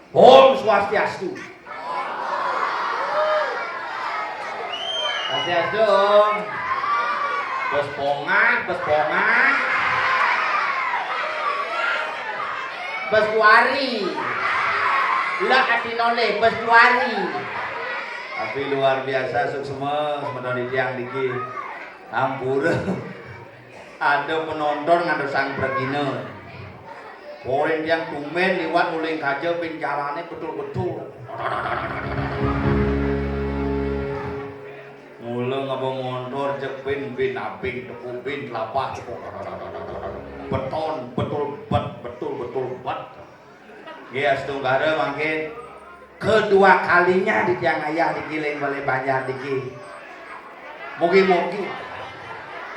Om Swastiastu. Swastiastu Om. Bespongan. Beskuari. Lah atinole beskuari. Tapi luar biasa suksema menoni tiang diki. Ampura. Ada penonton ngadu sang pregine. Poin yang tumen liwat uling kaja bin jalane betul-betul. Mula ngabang motor jek bin abing tepu bin lapak beton betul bat. Geas tunggara makin kedua kalinya di tiang ayah digiling oleh banyak diki. Mogi-mogi.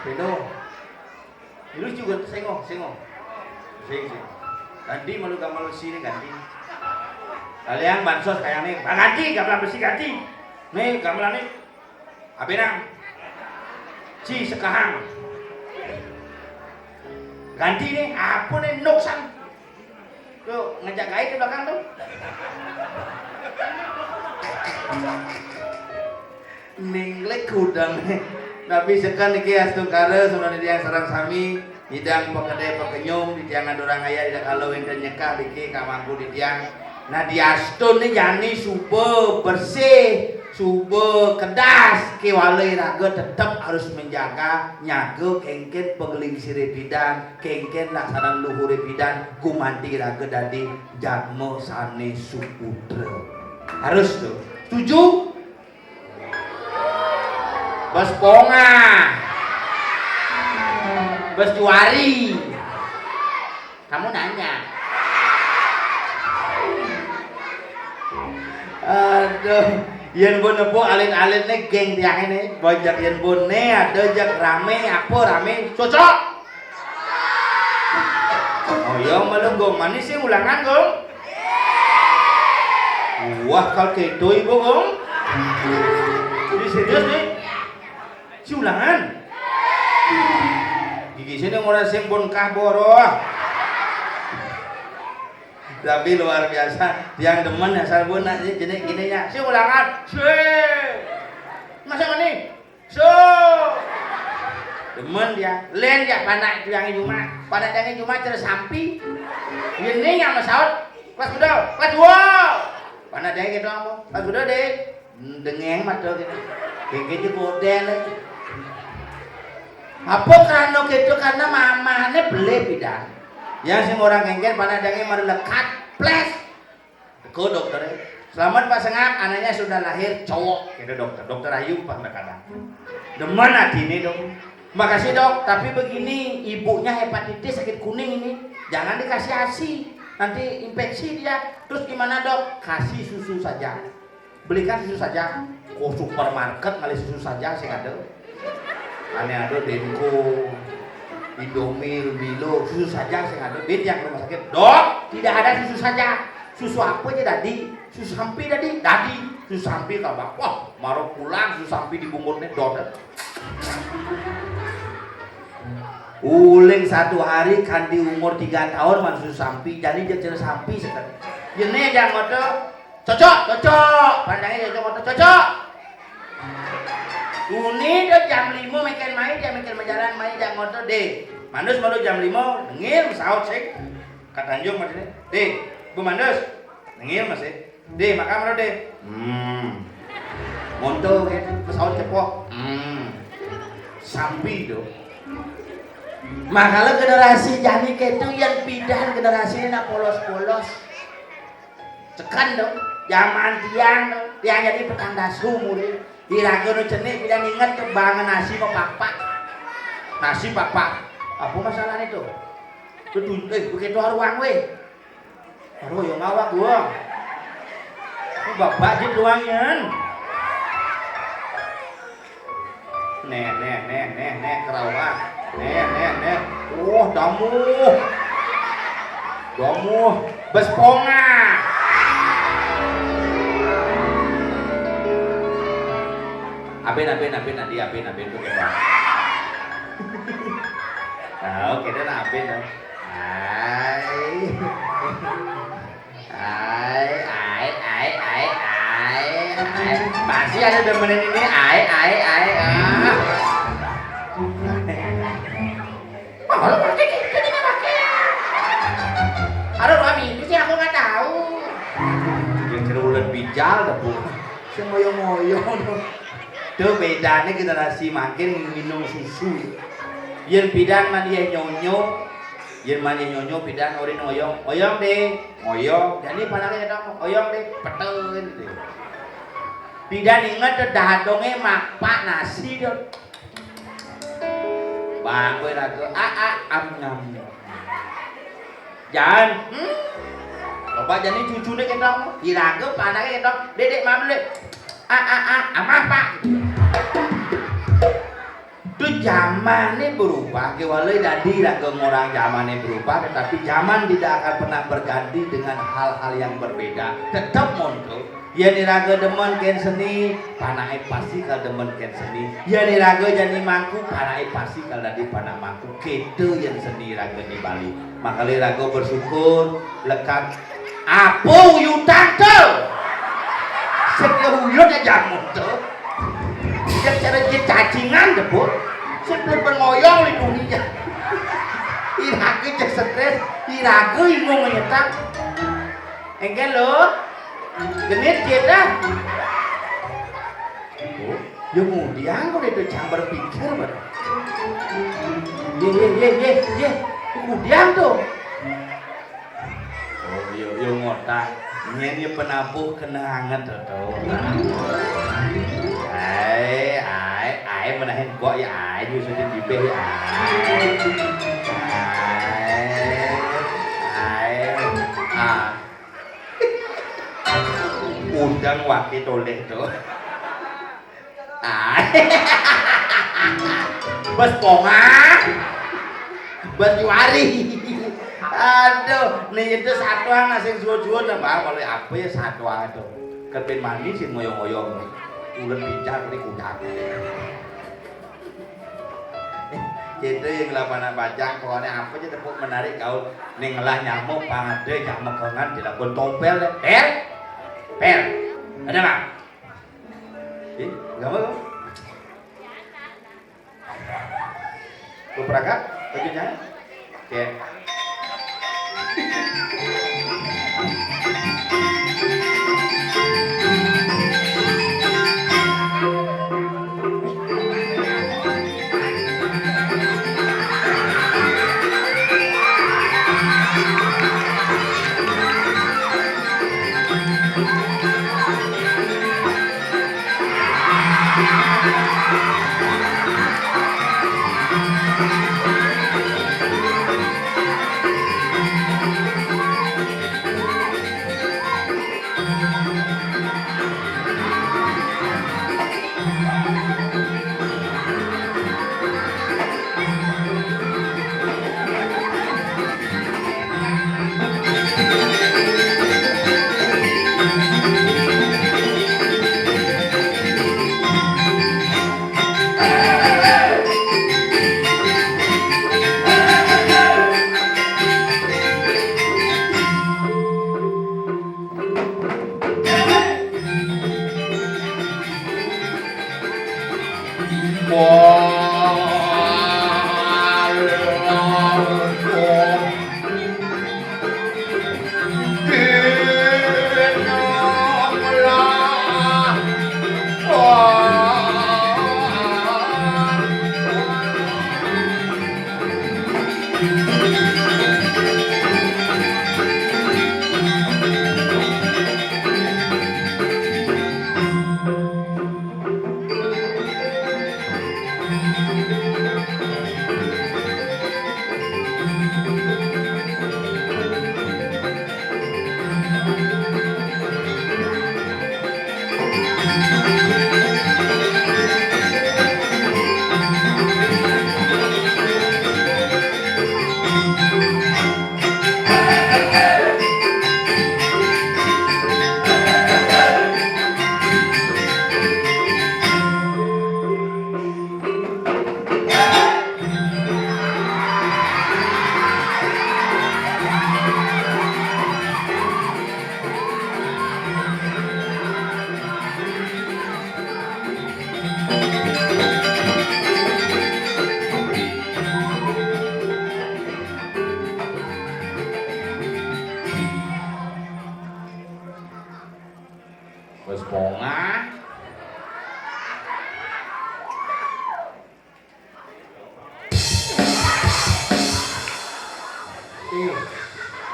Bedo. Lu juga sengok. Sing. Ganti malu gamal sini ganti. Kalian bansos kayak nih, ganti gamelan besi ganti. Nih gamelan nih. Abenang. Ci sekahang. Ganti nih, apa nih nuksan. Tuh ngejak gait ke belakang tuh. Ninglek kudang nih. Tapi sekan iki astungkara sunah dia sareng sami. Hidang pekedai pekenyum di tiangan dorang ayah tidak kalau yang nyekah diki kamangku di tiang. Nah di astun ni jani subuh bersih, subuh kedas, kewalai raga tetap harus menjaga nyaga kengken pengeling sire bidan, kengken laksanan luhur bidan, gumanti raga dadi jadmo sane suputra. Harus tuh. Setuju? Besponga. Besjuari. Kamu nanya. Aduh, yen bon nepo alin-alin nih geng tiang ini. Bojak yen bon nih ada jak rame cocok. Oh iya malu gong manis sih ulangan gong. Wah kalau gitu ibu gong. Ini serius nih. Si ulangan. Gigi sini ngurang sing bon kah boroh. Tapi luar biasa, yang demen asal bon nak jenis gini ya. Si ulangan, masa mana? Demen dia, len dia panak itu yang cuma, panak yang cuma terus sampi. Ini yang masaut, kelas muda, kelas dua. Panak dia gitu apa? Kelas muda deh, dengeng mata gitu. Kayak model. Apa karena gitu karena mamane beli bidan. Yang sing orang kengken panadangnya mari lekat ples. Ke dokter. Selamat Pak Sengak, anaknya sudah lahir cowok. Gitu dokter. Dokter Ayu Pak kadang. Demen hati ini dok. Makasih dok, tapi begini ibunya hepatitis sakit kuning ini. Jangan dikasih ASI. Nanti infeksi dia. Terus gimana dok? Kasih susu saja. Belikan susu saja. Oh supermarket kali susu saja sih ada. Aneh ada Denko Indomie, Milo, susu saja saya ada bed yang rumah sakit. Dok, tidak ada susu saja. Susu apa aja tadi? Susu sampi tadi, susu sampi kabak. Wah, maruh pulang susu sampi dibungkusnya dok. Uling 1 hari kan di umur 3 tahun man susu sampi, jadi dia cerita sampi sekali. Ini yang moto cocok, pandangnya cocok. Uni do jam 5 makan main, dia makan menjalan main jam motor deh. Mandus malu jam 5 ngil saut sik. Katanjung masih deh. Bu Mandus ngil masih. Deh makan malu deh. Monto gitu pesawat cepok. Sampi do. Makalah generasi jani ketu yang pindah generasi ini nak polos-polos. Cekan dong. Zaman tiang jadi petanda sumur. Irago no cenik bilang ingat kebangan nasi pak. Apa masalah itu? Begitu haruang weh. Haruang yang ngawak gua. Ini bapak jit ruangnya. Nih kerawang. Nih. Oh damu. Besponga. Aben tuh kita. Nah, oke dah aben dah. Ai. Masih ada demenin ini ai. Kalau pakai kita tidak pakai. Aduh, Mami, ini aku nggak tahu. Yang cerulet bijal dah bu. Semoyo-moyo. Tuh bedanya generasi makin minum susu. Yen bidan man dia nyonyo. Yen man dia nyonyo bidan ori oyong. Oyong deh. Oyong. Jadi panake dong. Oyong deh. Peteun deh. Bidan ingat dadonge makpak nasi dong. Bang gue ragu. Ngam. Jangan. Coba jadi cucunya kita. Irago panake kita. Dedek mam deh. Amah pak. Itu zamannya berubah, kewalai tadi tidak orang zamannya berubah, tetapi zaman tidak akan pernah berganti dengan hal-hal yang berbeda. Tetap muncul. Ya niraga demen ken seni, panai pasti kal demen ken seni. Ya niraga jadi mangku, panai pasti kal tadi panah mangku. Gitu yang seni raga di Bali. Maka raga bersyukur lekat. Apa yutang tuh? Sekehuyun aja muncul. Yang cara cacingan debut. Sebelum pengoyong di dunia. Iraga cek stres, iraga ingin menyetak. Engke lo, genit kita. Ya kemudian kau itu jangan berpikir ber. Ye, kemudian tuh. Oh yo ngotak, ini penabuh kena hangat tuh. Ai menahan kok ya ai nyusutin bibir ya undang wakil toleh tuh bos ponga berjuari aduh nih itu satuan nasi jual-jual apa boleh apa ya satuan tuh kepin mandi sih ngoyong-ngoyong ulet bicar ini kudak itu yang lapangan pajang pokoknya apa aja tepuk menarik kau ngelah nyamuk pangade nyamuk kongan dilakukan tompel pel ada nggak? Nggak mau gue perangkat bajunya oke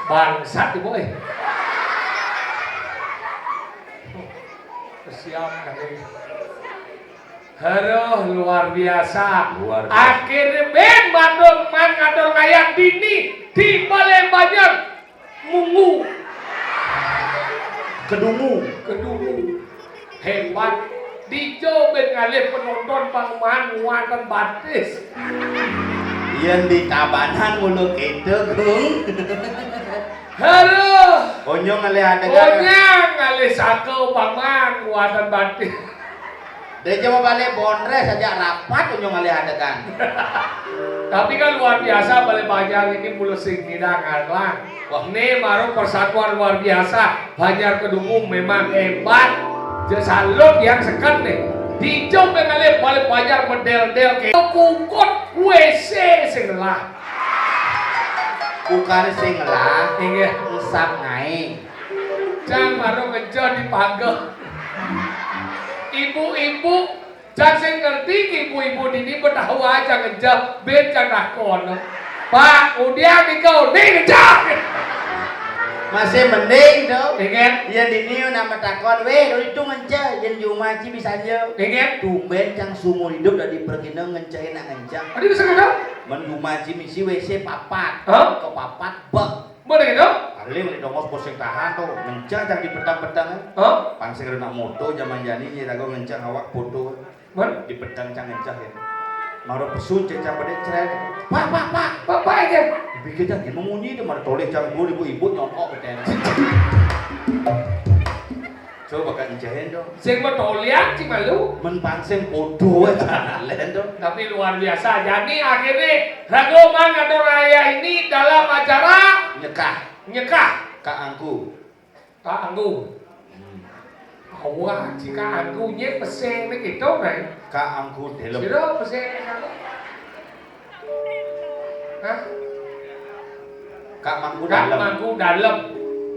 Bangsat ibu siap kali. Haruh luar biasa. Akhirnya ben mandor man ngador ngayak dini di Balai Banjar mungu. Kedungu hebat. Dijo ben ngalih penonton pangman nguatan batis. Yen di Tabanan mulu gitu Gung. Haruh. Onyong ngalih adegan. Onyang ngalih sako pangman nguatan batis. Dia cuma balik Bondres saja rapat onyong ngalih adegan. Tapi kan luar biasa Balai Banjar ini mulu sing ngidangan lah. Wah ini baru persatuan luar biasa. Banjar Kedungung memang hebat. Salut yang sekat nih. Dijo mengalih Balai Banjar model-del kayak kukut WC sing lah. Bukan sing lah, Ingat usap ngai. Jang baru ngejo di pageh. Ibu-ibu jang sing ngerti ibu-ibu ini bertahu aja ngejo ben cakap kono. Pak, udah mikau nih ngejo. Masih mending tuh. Ingat Yen dini nama takon weh do itu ngence yen jumaji bisa aja. Ingat Tumben cang sumur hidup dari perkina ngence enak ngencang. Adi bisa ngejo? Men jumaji misi WC papat. Hah? Ke papat bek. Mana ngejo? Kali ini dongos posing tahan tuh ngencang cang di petang-petang. Hah? Pangsing rena moto zaman jani nih rago ngencang awak foto. Mana? Di petang cang ngencang ya. Maro pesun cang pada ceret. Pak. Bapak aja. Bikin cang mengunyi deh maro toleh cang gua ibu-ibu nyongkok beten. Coba kan jahen dong. Sing betolian sih malu. Men pangsing podo aja len dong. Tapi luar biasa. Jadi akhirnya Rago Mang atau Raya ini dalam acara nyekah Kak Angku. Kak Anggu. Wah, jika Anggunya peseng nih gitu nih. Kak Angku dalam. Siro peseng apa? Hah? Kak Mangku Kak dalam. Mangku dalam.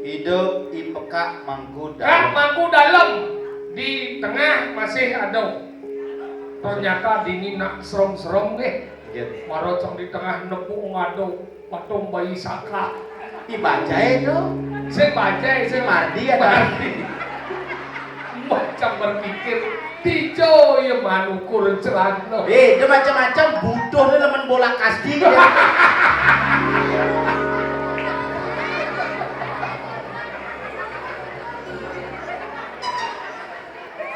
Hidup ipeka Mangku Kak dalam. Mangku dalam. Di tengah masih ada. Ternyata dini nak serem-serem nih. Gitu. Marocong di tengah nepung ngado patung bayi saka. Ibajai tuh. Saya baca, saya Mardi ada. Macam berpikir Tijo yang manukur celana. Itu macam-macam butuh nih teman bola kasti.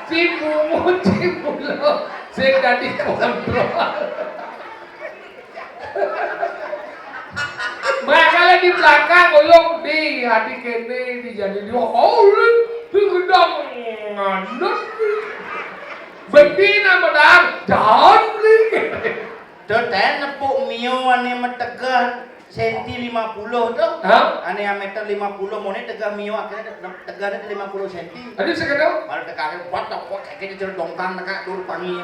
Cimulo, saya jadi kontrol. Makanya di belakang ulung di hati kene di jadi dua orang di gedang nganut. Betina medang dan Doten nepuk mio ane metegah senti 50 tuh. Hah? Ane meter 50 mone tegah mio akhirnya tegah 50 senti. Aduh sekedar. Malah tegah kuat kok kayak gitu dongkang tegak dur pangi.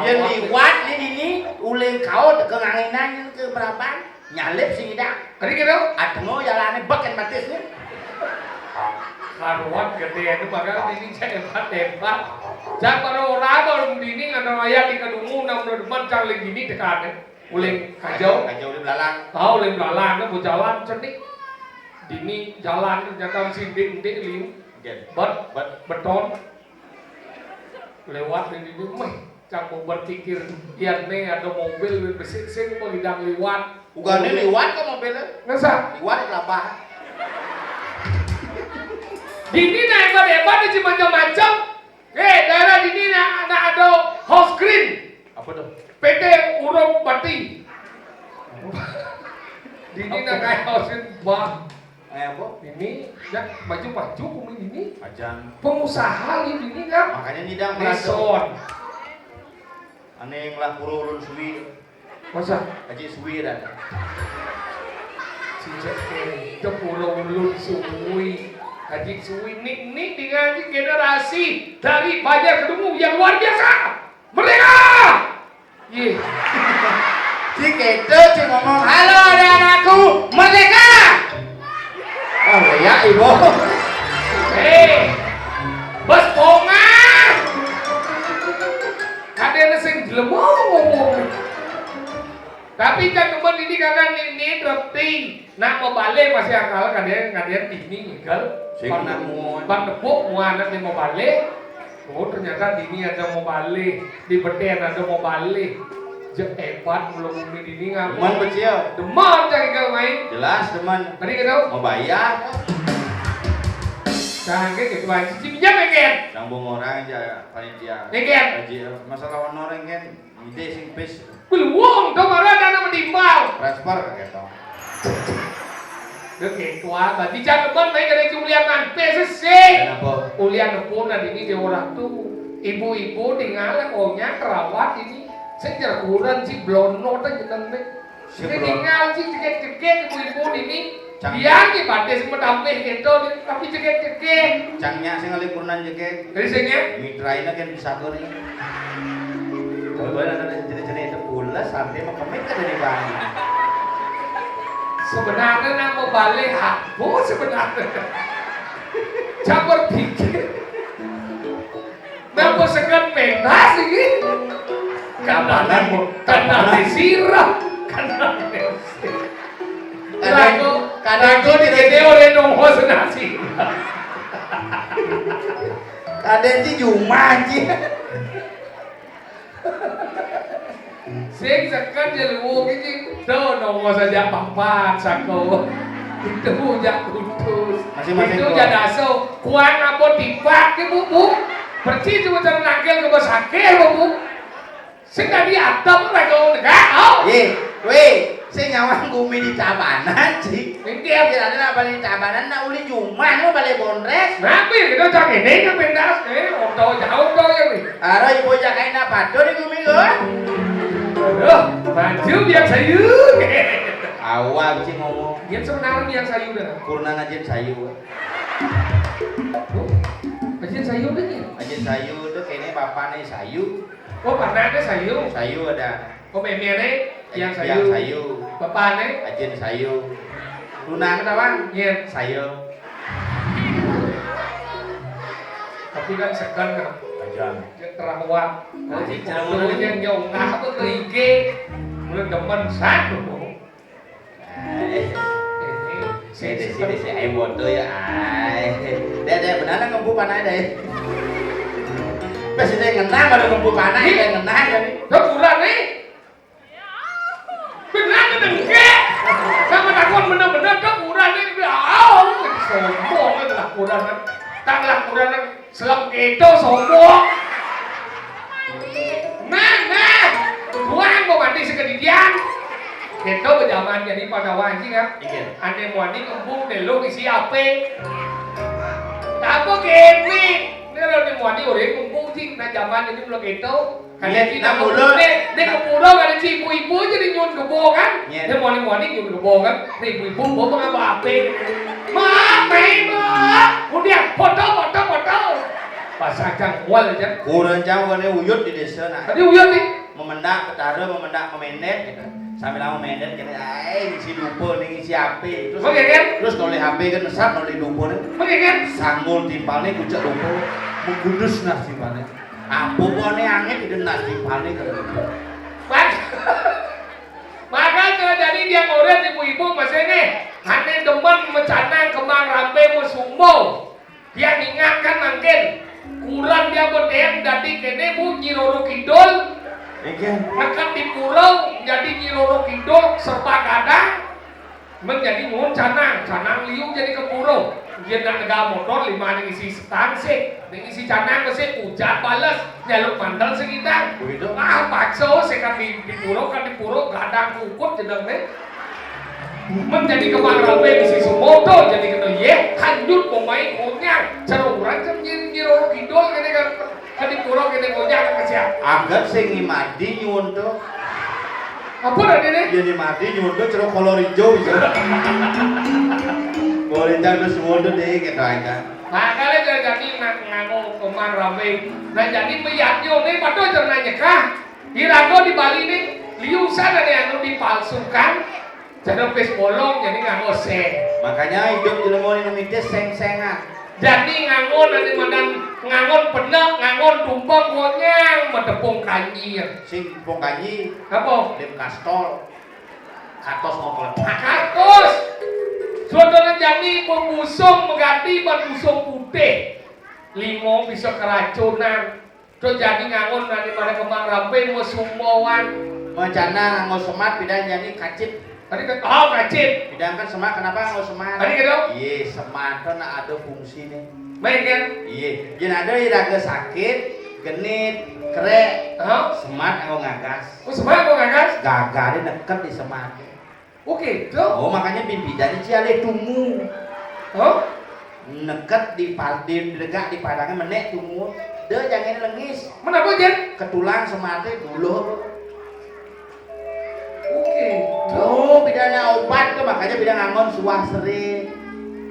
Yen liwat ini uling kau tegah nganginan ke berapa? Nyalip sing idak. Adik kira? Adengo jalane beken batis nih. Karuan gede itu bakal ini hebat. Jangan baru orang ini nggak ayat di Kedungu nang demen cang gini dekat uling kajau uling belalang. Tahu uling belalang kan mau jalan cerdik. Dini jalan nyata sindik liu. Beton lewat di sini meh cang mau berpikir iya nih ada mobil besik-sik mau hidang lewat. Bukan ini liwat kok mobilnya. Ngasa? Liwat kelapa. Dini na hebat-hebat di macam-macam. Daerah dini na ada house green. Apa tuh? PT Urung Pati. Dini na kayak house green bah. Apa? Ini ya maju-maju kumi ini. Ajan. Pengusaha ini kan. Makanya nidang Reson. Ane ngelah purulun suwi. Masa? Haji suwi dah. Sejak ke purulun suwi. Haji suwi nik dengan generasi dari Banjar Kedungu yang luar biasa. Merdeka! Ye. Si Keto si ngomong, halo anak-anakku, merdeka! Oh ya ibu. Bos pongan. Kadene sing jlemong ngomong. Tapi kan teman ini karena ini ngerti nak mau balik masih akal kadang Dini nggal. Sing nak mau Bang Depuk mau anak dia mau balik. Oh ternyata Dini ada mau balik, di Beten ada mau balik. Jek hebat belum umi Dini ngapain? Demen kecil. Demen cari kau main. Jelas demen. Tadi kita tahu. Mau bayar. Canggih gitu aja. Pinjam ya Ken? Sambung orang aja panitia. Nih Ken. Haji masalah orang kan ide sing pes. Belum, kemarin ada nama timbal. Transfer gitu. Được kể quá và đi chăng mất mấy cái đây chung liang ngàn PSC. Kenapa? Ulian pun ada ini di orang tuh ibu-ibu tinggal ohnya kerawat ini saya kurang sih blono tuh jeneng nih. Saya tinggal sih cekek ibu-ibu ini dia nih batis mendamping gitu tapi cekek. Cangnya sing ngalih kurunan jeke. Dari sini Mitraina kan bisa kau nih. Kalau ada jenis-jenis itu pula sampai makemik kan dari bang. sebenarnya nama balik apa sebenarnya? Campur pikir. Nama segan pentas ini. Karena disirap. Karena Kadang digede oleh nongho senasi. Kadang sih cuma aja. Sing sekan jelu gini, tuh nongho saja papat sako. Itu jak putus. Itu jadaso. Kuan apa tipak ke bubu. Perci cuma cara nangkel ke basake bubu. Sing tadi atom lah kau enggak? Oh. Weh. Saya nyawang gumi di Tabanan sih. Ini Dia kira nak balik Tabanan nak uli Jumat mau balik Bondres. Nabi kita cak ini kan pendas jauh ya nih. Ara ibu jakain apa tuh di gumi lo? Aduh, maju biang sayur. Awal sih ngomong. Yang sebenarnya biang sayur dah. Kurnan aja sayur. Ajen sayur dah ni. Aja sayur tuh kayaknya bapaknya sayur. Oh, panahnya sayur. Sayur ada. Oh, memene yang Yang sayur. sayur. Bapaknya Ajen sayur. Lunang apa bang? yen. Sayur. Tapi kan sekan kan. Ajan. Terawat. Jadi kalau yang jauh ngah tuh ke IG. Mulai demen satu. Sini ayam bodoh ya. Deh benar ngempu panah deh. Pasti dia ngenang baru ngempu panah dia ngenang kan. Tuh kurang nih. Benar kan enggak? Sama takon bener-bener tuh kurang nih. Sombong itu lah kurang kan. Tanglah kurang kan. Selam itu sombong. Nah. Tuang mau mandi sekedian. Itu berjaman jadi pada wajib kan. Ane mandi kembung deh lu isi apa? Apa gini? Ini kalau di mandi orang kembung sih. Nah zaman ini belum itu. Kalian kita kembung deh. Ini kembung kan si ibu-ibu jadi nyun kebo kan. Ini mandi nyun kebo kan. Ini ibu-ibu bawa apa? Kemudian foto. Pasang jangwal aja. Kurang jauh nih uyut di desa nah. Tadi uyut nih. Memendak, ketara, memendet gitu. Sambil lama memendet kita, ngisi lupa nih ngisi HP. Terus kalau HP kan nesap, kalau lupa nih. Sanggul timpalnya kucak lupa, menggudus nas timpalnya. Apa nih angin itu nas timpalnya kan. Maka jadi dia ngorek ibu-ibu masih nih. Hanya demen mencanang kembang rampe musumbo. Dia ingatkan mungkin kurang dia berdem dari kene bu Nyiroro Kidul. Nekat di pulau jadi Nyiroro Kidul serba gadang menjadi nyun canang liu jadi ke pulau dia nak negara motor lima yang isi stansi yang isi canang masih hujan balas nyaluk mandal sekitar pakso sekat di pulau gadang kukut jeneng nih menjadi kembang rampe isi sumoto jadi kena ye hanyut pemain konyang ceruran kan Nyiroro Kidul ini kan di pulau kene konyang kan siap agak sing ngimadi nyun tuh apa dah ini? Jadi mati nyun tuh ceruk kolor hijau bisa boleh terus semua tuh deh gitu aja makanya jadi nganggo kembang rampe nah jadi meyaknyo nih padahal jangan nyekah Irago di Bali nih liusan ada yang dipalsukan jadi pes bolong jadi nganggo seng makanya hidup di lemon ini seng-sengan jadi ngangon nanti madan ngangon penek ngangon tumpeng konyang medepung kanjir sing pong kanji apa? lem kastol katos mau kelet. Katos. Saudara jadi pembusung mengganti busung putih. Limo bisa keracunan. Terus jadi ngangon nanti pada kembang rampe mau sumbawan. Mencana nganggo semat pindah jadi kacit. Tadi kan kacit. Pindahkan semat kenapa nganggo semat? Tadi gitu. Iya, semat kan ada fungsinya. Baik kan? Iya, yen ada iraga sakit, genit, krek, semat nganggo ngagas. Oh semangat kok ngagas? Gagare deket di semat. Oke, tuh. Oh, makanya bimbidani ciale tungu. Oh, Neket di dekat di padangan menek tungu. Deh jangan lengis. mana bu Jen? Ketulang semate dulu. Oke, tuh. Oh, bidana obat tuh makanya bidang ngangon suah sering.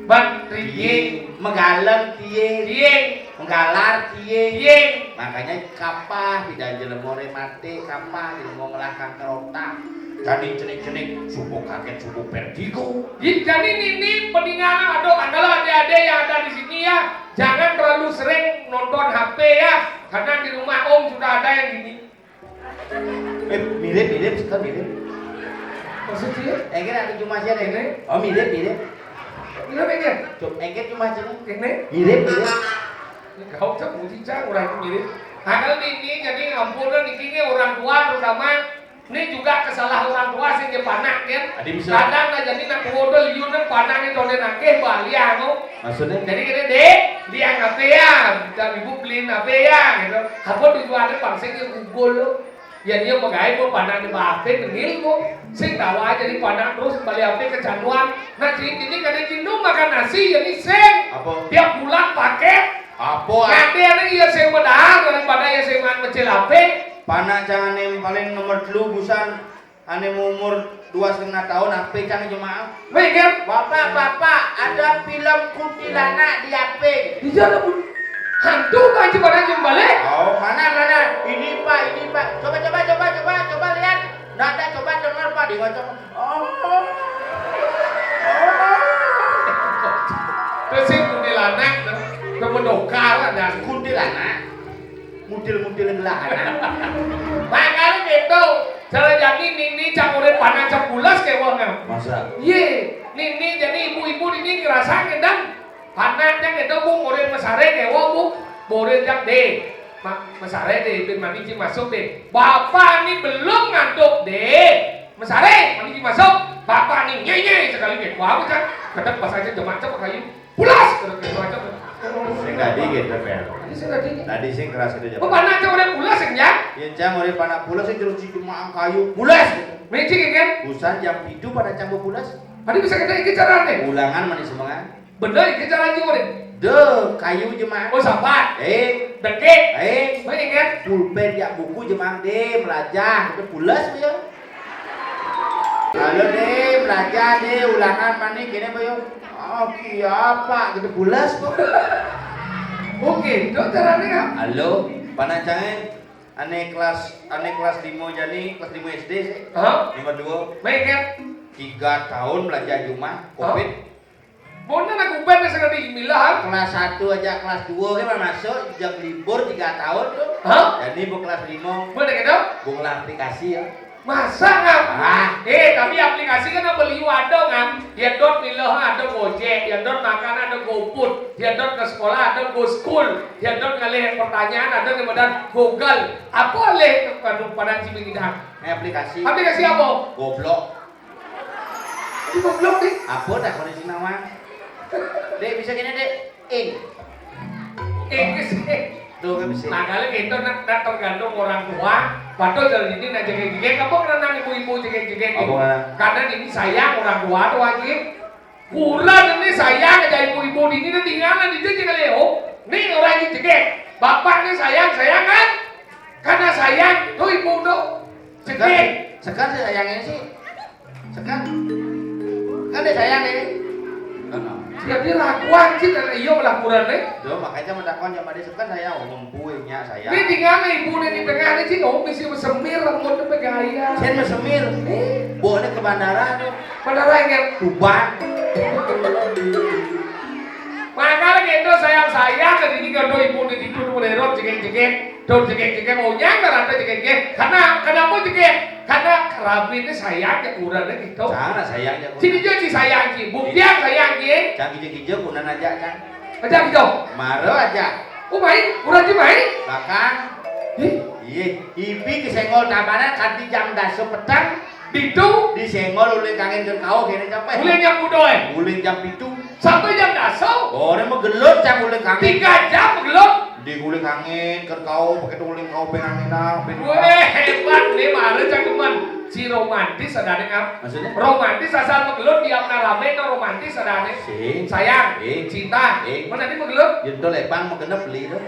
Bat, triying, Megalem tiye, triying, menggalar tiye. triying. Makanya kapah bidang jelemore mate kapah jelemo ngelakang kerotak. Jadi cenik-cenik subuh kaget subuh vertigo. Jadi ini peninggalan adalah adik-adik yang ada di sini ya, jangan terlalu sering nonton HP ya, karena di rumah Om sudah ada yang gini. Mirip suka mirip. Maksudnya? Engger ada cuma sih Ini? Oh mirip. Ini apa ya? Coba engger cuma sih. Ini? Mirip. Kau cak muji cak orang itu mirip. Kalau ini jadi ampunan ini orang tua terutama. Ini juga kesalahan orang tua sih dia panak kan. Kadang nggak jadi nak bodoh liunan panaknya dolen akeh balia no. Maksudnya? Jadi kita dek dia ngape ya, kita ibu beliin apa ya gitu. Apa tujuannya pangsanya gugol lo. Ya dia pakai pun panak di bape ngil mo. Sing tawa jadi panak terus balik ape kecanduan. Nah ini kadang cindu makan nasi jadi sing. Apa? Tiap bulan pakai. Apa? Nanti ada iya sing medar daripada ya sing mecil ape. Panak jangan yang paling nomor 2 busan ane umur 2,5 tahun apa jangan jemaah. Baik kan? Bapak ada film kuntilanak di HP. Di sana pun hantu kan coba balik. Oh mana ini pak coba lihat. Nada coba dengar pak di ngocok. Terus sih kuntilanak kemendokar dan Kuntilanak mudil anak. makanya gitu. Cara jadi Nini campurin panas capulas kayak wong. Masa? Ye, Nini jadi ibu-ibu ini ngerasain dan panasnya gitu bu, murid mesare kayak wong bu, murid yang deh. Mesare deh, bin mandi masuk deh. Bapak ini belum ngantuk deh. Mesare, mandi masuk. Bapak ini nyenye sekali kayak wah kan. Kadang pas aja jemaah kayu. Pulas terus kayak macam. Sing tadi gitu Pel. Tadi sing keras itu Oh panas udah pulas ya? Yen cang ori panak pulas sing terus cuma kayu pulas. Mecik kan? Busan jam 7 pada cambu pulas. Tadi bisa kita ikut caranya. Ulangan manis semangat. Bener ikut caranya juga. Deh, kayu jemaah. Oh sahabat. Dekik. Baik kan? Pulpen ya buku jemaah deh melajah itu pulas ya. Halo deh, belajar deh ulangan manis gini boyo. Oh, apa gitu pulas kok. Oke, dok caranya kan? Halo, panancangan ane kelas 5 jadi kelas 5 SD sih. Nomor 2. Baik kan? 3 tahun belajar cuma Covid. Bona nak uban na sa milah. Kelas 1 aja kelas 2 kan masuk jam libur 3 tahun tuh. Jadi bu kelas 5 Bona gitu? bunga aplikasi ya. Masa ngam? Tapi aplikasi kan beli wadah ngam. Dia dot milah ada Gojek, dia dot makan ada GoFood, dia dot ke sekolah ada GoSchool, dia dot ngalih pertanyaan ada kemudian Google. Apa leh pada cimi tidak? Aplikasi. Aplikasi apa? Goblok. Ini goblok nih. Apa dah kondisi nama? Dek bisa gini dek. Tuh kan bisa. Nah kali itu nak tergantung orang tua. Padahal dari ini nak jengek-jengek. Kamu pernah ibu-ibu jengek-jengek? Karena ini sayang orang tua tuh lagi. Kurang ini sayang aja ibu-ibu ini nanti tinggalan di jengek kali oh. Nih orang ini jengek. Bapak ini sayang kan? Karena sayang tuh ibu tuh jengek. Sekarang sih sayangnya sih. Sekarang kan dia sayang ini. Jadi lakuan sih dan iyo melakukan nih. Tuh makanya mendakwan yang pada sekarang saya ngomong buihnya saya. Ini tinggal ibu ini di tengah ini sih ngomong mesti semir rambut sampai gaya. Saya mesemir. Boleh ke bandara tuh. Bandara yang Tuban. Makanya gitu sayang-sayang dan ini kalau ibu ini tidur menerot jengek-jengek Tuh jengeng-jengeng onyang rada jengeng-jengeng. Kenapa jengeng? Karena kerabi ini sayangnya kurangnya gitu. Sana sayangnya. Sini aja si sayang ki, buktian sayang ki. Cang hijau kunan aja cang. Aja gitu. Maro aja. Oh main, kurang sih main. Bakang. Iya, ibi kesenggol tabanan kanti jam 10 petang. Itu Disenggol ulin kangen ke kau kene capek. ulin yang muda Ulin jam 7. sampai jam 10. Oh, ini mah gelut cang ulin kangen. 3 jam gelap. Di ulin kangen ke kau pakai ulin kau pengen Weh hebat nih mare cang teman. Si romantis sadane ngap. Maksudnya? Romantis asal megelut diam rame no romantis sadane. Sing. Sayang, cinta. Mana nih megelut? Jendol lepang mengenep beli itu.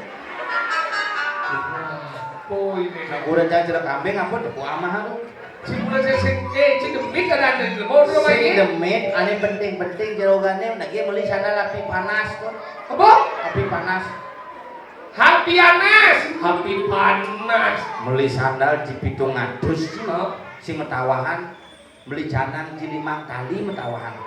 Oh ini. Nah, udah cang cerek kambing apa depu amah tuh. Si mulai si demik ada di mau rumah Sing ini. demit, ane penting jerogannya, lagi beli sandal api panas tuh. Apa? Api panas. Happy panas. Beli sandal di pitung ngatus sih, Oh. si metawahan. Beli canang di 5 kali metawahan.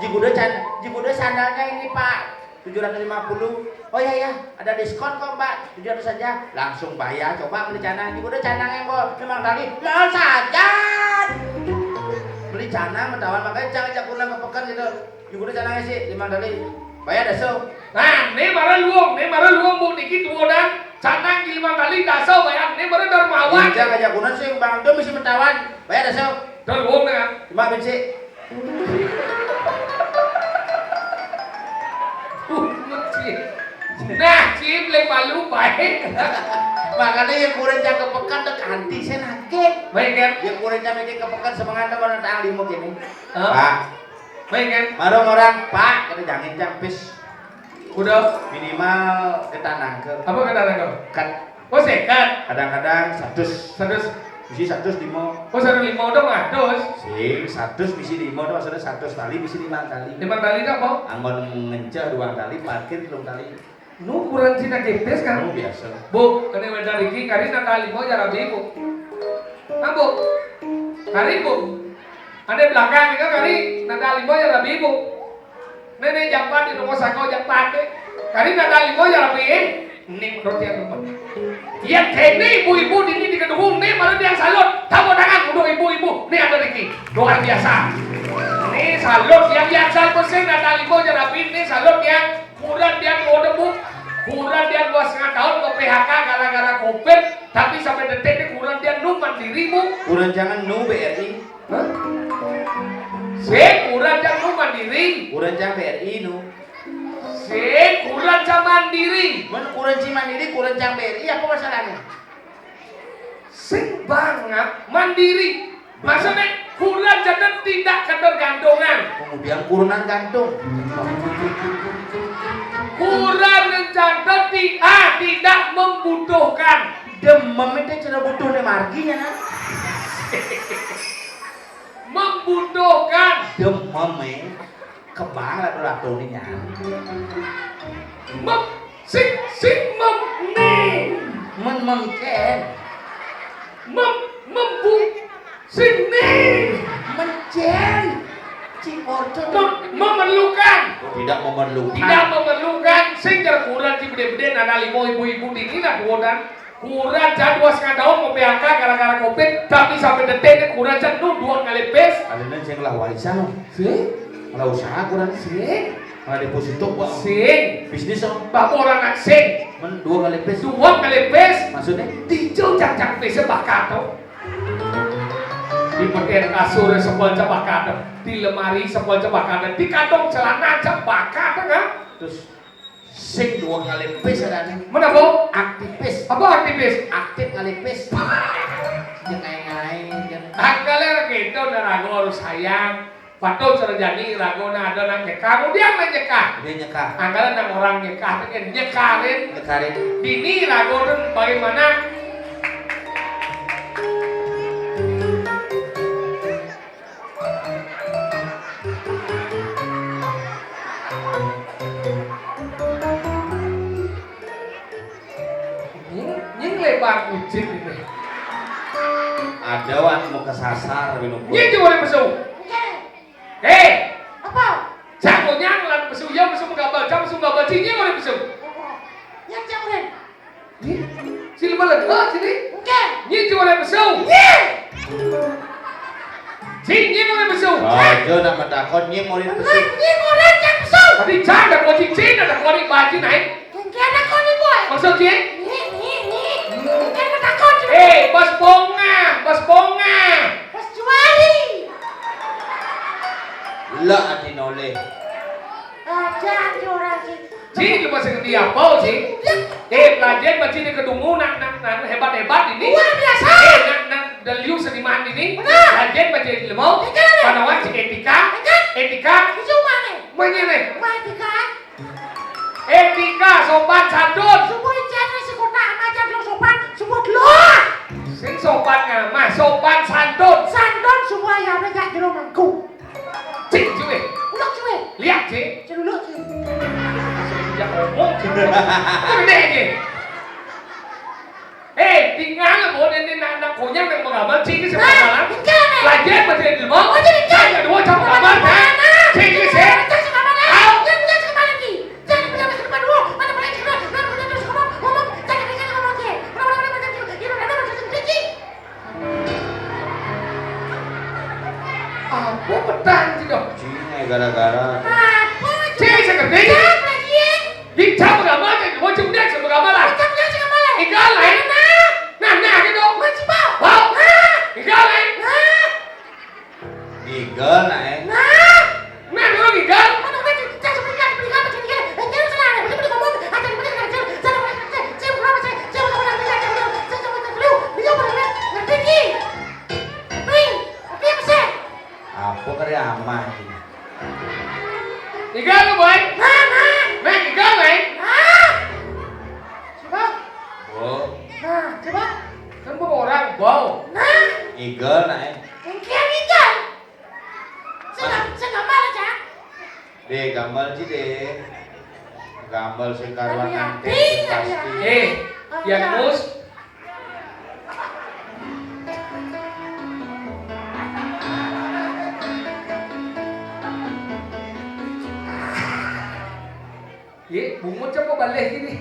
Jiguda sandalnya ini pak 750. Oh iya, ada diskon kok mbak 700 saja. Langsung bayar, coba beli canang. Jiguda canangnya kok 5 kali. Mau saja. Beli canang metawahan makanya jangan kurang kepekan gitu. Jiguda canangnya sih 5 kali. Bayar dasau. Nah, ini marah luang bu dikit dua dan canang 5 kali dasau bayar. Ini marah dermawan. Jangan aja kunan sih bang, itu mesti metawan. Bayar dasau. Terluang dengan. Cuma bensin. Nah, cip lek malu baik. Makanya yang kurang jaga pekan dek anti saya nakit. Baik kan? Yang kurang jaga ke pekan semangat mana tang limo kini. Hah? Pak, Baik kan? marung orang Pak, kita jangan campis Udah. minimal kita nangker. Apa kata kau? Kan Oh sekat. kadang-kadang 100, 100. bisi 100 limo. Oh 105 udah ngados. Sing 100 bisi limo tuh maksudnya 100 kali bisi 5 kali. 5 kali dah apa? Anggon ngencah 2 kali, parkir 3 kali. Nu kurang cina gepes kan? Kamu biasa. Bu, kene wedar iki kari Natali mau jara Bu. Bu. Kari Bu. Ada belakang itu kari Natali mau jara Bu. Nenek jampan di rumah sakau jampan deh. Kari Natali mau jara Ning roti yang rumah. Iya kene ibu-ibu di kedung nih malah dia salut. Tamu tangan untuk ibu-ibu. Nih ada iki. Luar biasa. Nih salut yang persen Natali mau jara nih salut yang kurang dia mau debu. Kurang dia 2,5 tahun ke PHK gara-gara COVID, tapi sampai detik ini kurang dia nu mandiri bu. Kurang jangan nu BRI. Hah? Kurang jangan nu mandiri. Kurang jangan BRI nu. Kurang jangan mandiri. Men kurang ci mandiri, kurang jangan BRI apa masalahnya? Banget mandiri. Maksudnya kurang jangan tidak ketergantungan. Kemudian kurunan gantung. Kurang jangan tidak membutuhkan. Demam itu cara butuh nih marginya kan? Membutuhkan. Demam kebang lah tuh nya. Memcen. Mencen. Memerlukan. Tidak memerlukan. Tidak memerlukan. Sehingga kurang si bede-bede nana limo ibu-ibu dini lah kurang jangan 2,5 tahun mau PHK gara-gara COVID, tapi sampai detik ini kurang jangan 2 kali pes. Ada yang lah warisan loh. Malah usaha kurang sih. Malah deposito pak. Sing. Bisnis om. Bapak orang nak sing. 2 kali pes. 2 kali pes. Maksudnya? Dijau cak-cak pes sebakato. Di peten kasur sepol cebakato. Di lemari sepol cebakato. Di kantong celana cebakato kan? Terus sing 2 kali pes ada nih. Mana bu? Aktivis. Apa aktivis? Aktif kali pes. Jangan Angkalnya gitu narago harus sayang. Patut serjani rago na ada nang nyekah. Kemudian nang nyekah. Dia nyekah. Angkalnya nang orang nyekah. Dengan nyekarin. Nyekarin. Bini rago dan bagaimana? Nying lebar kucing ini. Ada wan mau kesasar minum. Nying juga besu. Apa? Jangan nyang lan besu ya besu menggabal jam besu menggabal cinya boleh besu. Yang jangan. Ayo nak matakon nyi murid Enggak, pesik. ini orang yang besar. Tadi jangan kau cincin ada kau di baju naik. Kena kau ni boy. Maksud dia? Ni. Kena takut. Bos bonga. Pas juali. La ati nole. Jangan orang sih. Ci, lu masih dia apa Ci? Belajar macam ni kedungu nak hebat ini. Luar biasa. Nak daliu seniman ini. Benar. Belajar macam ni mau. Benar. Panawan si etika. Itu mana? Mana ni? Mati kan? Etika sopan santun. Semua jangan si kota macam lo sopan, semua keluar. Sing sopan ngamah, sopan santun. Sandon semua yang ada kat jero mangkuk. Cik cuy. Ulang cuy. Lihat Ci. Celuluk cuy. Sejak ngomong Ci. Itu gede Ci. Tinggal mau ini anak kunyang yang mengamal Ci ke sebelah malam. Belajar macam ni mau. Saya dua jam mengamal kan. Ci ke sini. Apa petang Ci dong? Cine gara-gara. Ci sekerti. Kita mengamal kan. Mau cuma dia mengamal lah. Ikan lain. Nah gitu. Wow. Ikan lain. Gigel nak Nah dulu ikan. Apa kali amah ini? Ikan lu boy. Nah ikan lain. Oh, Kan bukan orang wow. gigel nak Deh gambar sih deh. Gambar sekarang nanti pasti. Yang mus. Bungut coba balik gini.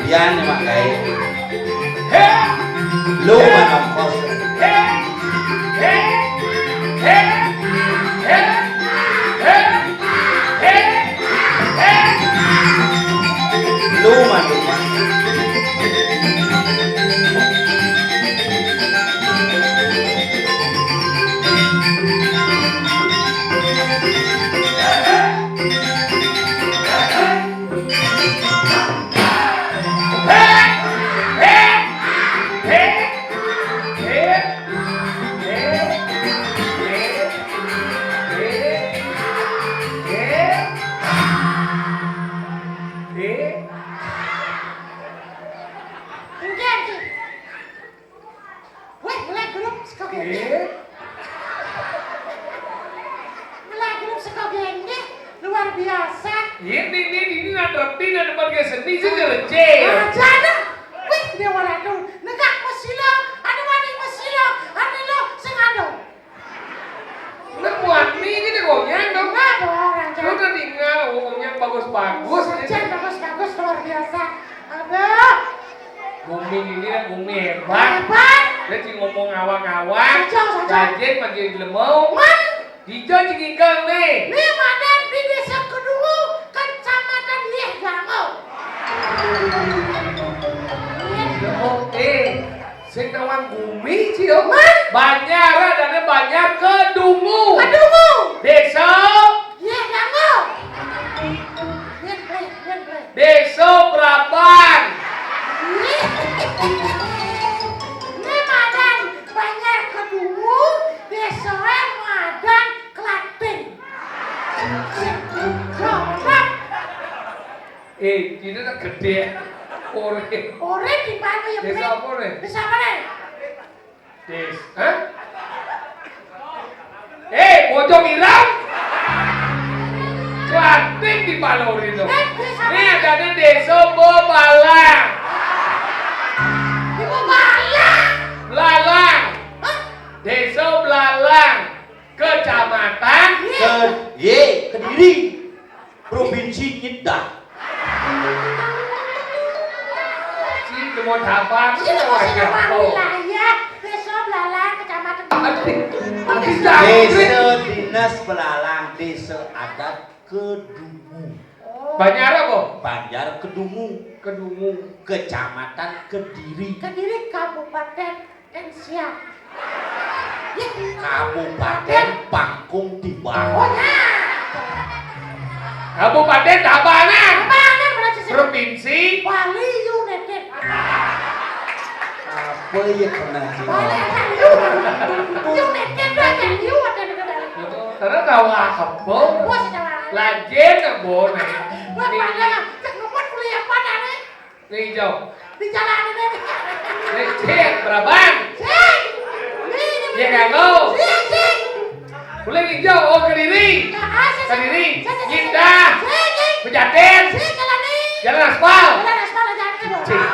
Yan mak kai. Lu mana kos? Lu mana? Luar biasa. Ini nadapin na naman seni sih kerja. Jana, wih dia waradu. Negak masilo, ada wani masilo, ada lo sengado. Nak buat nih gini gonyang dong. Ada orang Lu jana. udah tinggal gonyang bagus-bagus. Hujan bagus-bagus luar biasa. Ada. Gumi ini kan gumi hebat. Hebat. Dia cing ngomong awang-awang. Saja. Gajen makin lemau. Man, Hijau cingikang nih. ini madan di desa kedua kecamatan Lieh Gangau. Sing nawang gumi sih yo. Man. Banyak dan banyak kedungu. Kedungu. Desa. Lieh Gangau. Lieh. Desa berapa cincinnya kan gede. Ore. Ore di mana ya? Desa apa ore? Desa mana? Hah? Bojong Irang. Cantik di Palori itu. Ini ada desa Bobalang. Di Bobalang. Belalang. Desa Belalang. Kecamatan Kediri. Provinsi Nyedak. Ci mau tabang. Ini masih nama wilayah Desa Belalang, Kecamatan. Desa Dinas Belalang, Desa Adat Kedungu. Banyak apa? Banjar Kedungu. Kecamatan Kediri. Kediri Kabupaten Ensia. Ya. Kabupaten Pangkung Oh Timbangan. ya. Kabupaten Tabanan. Tabanan berarti sih. Provinsi. Bali United. Apa ya kena Bali ada United ada Karena tahu apa? Wah secara. Lajen apa nih? Wah mana? Cek nomor kuliah mana nih? Nih jauh. Di jalan ini. Nih cek berapaan? Cek. Ini. Ya kan lo? Cek. Boleh hijau, oh Kediri. Kediri. Indah. Pejaten. Jalan aspal. Jalan aspal jalan itu. Cek.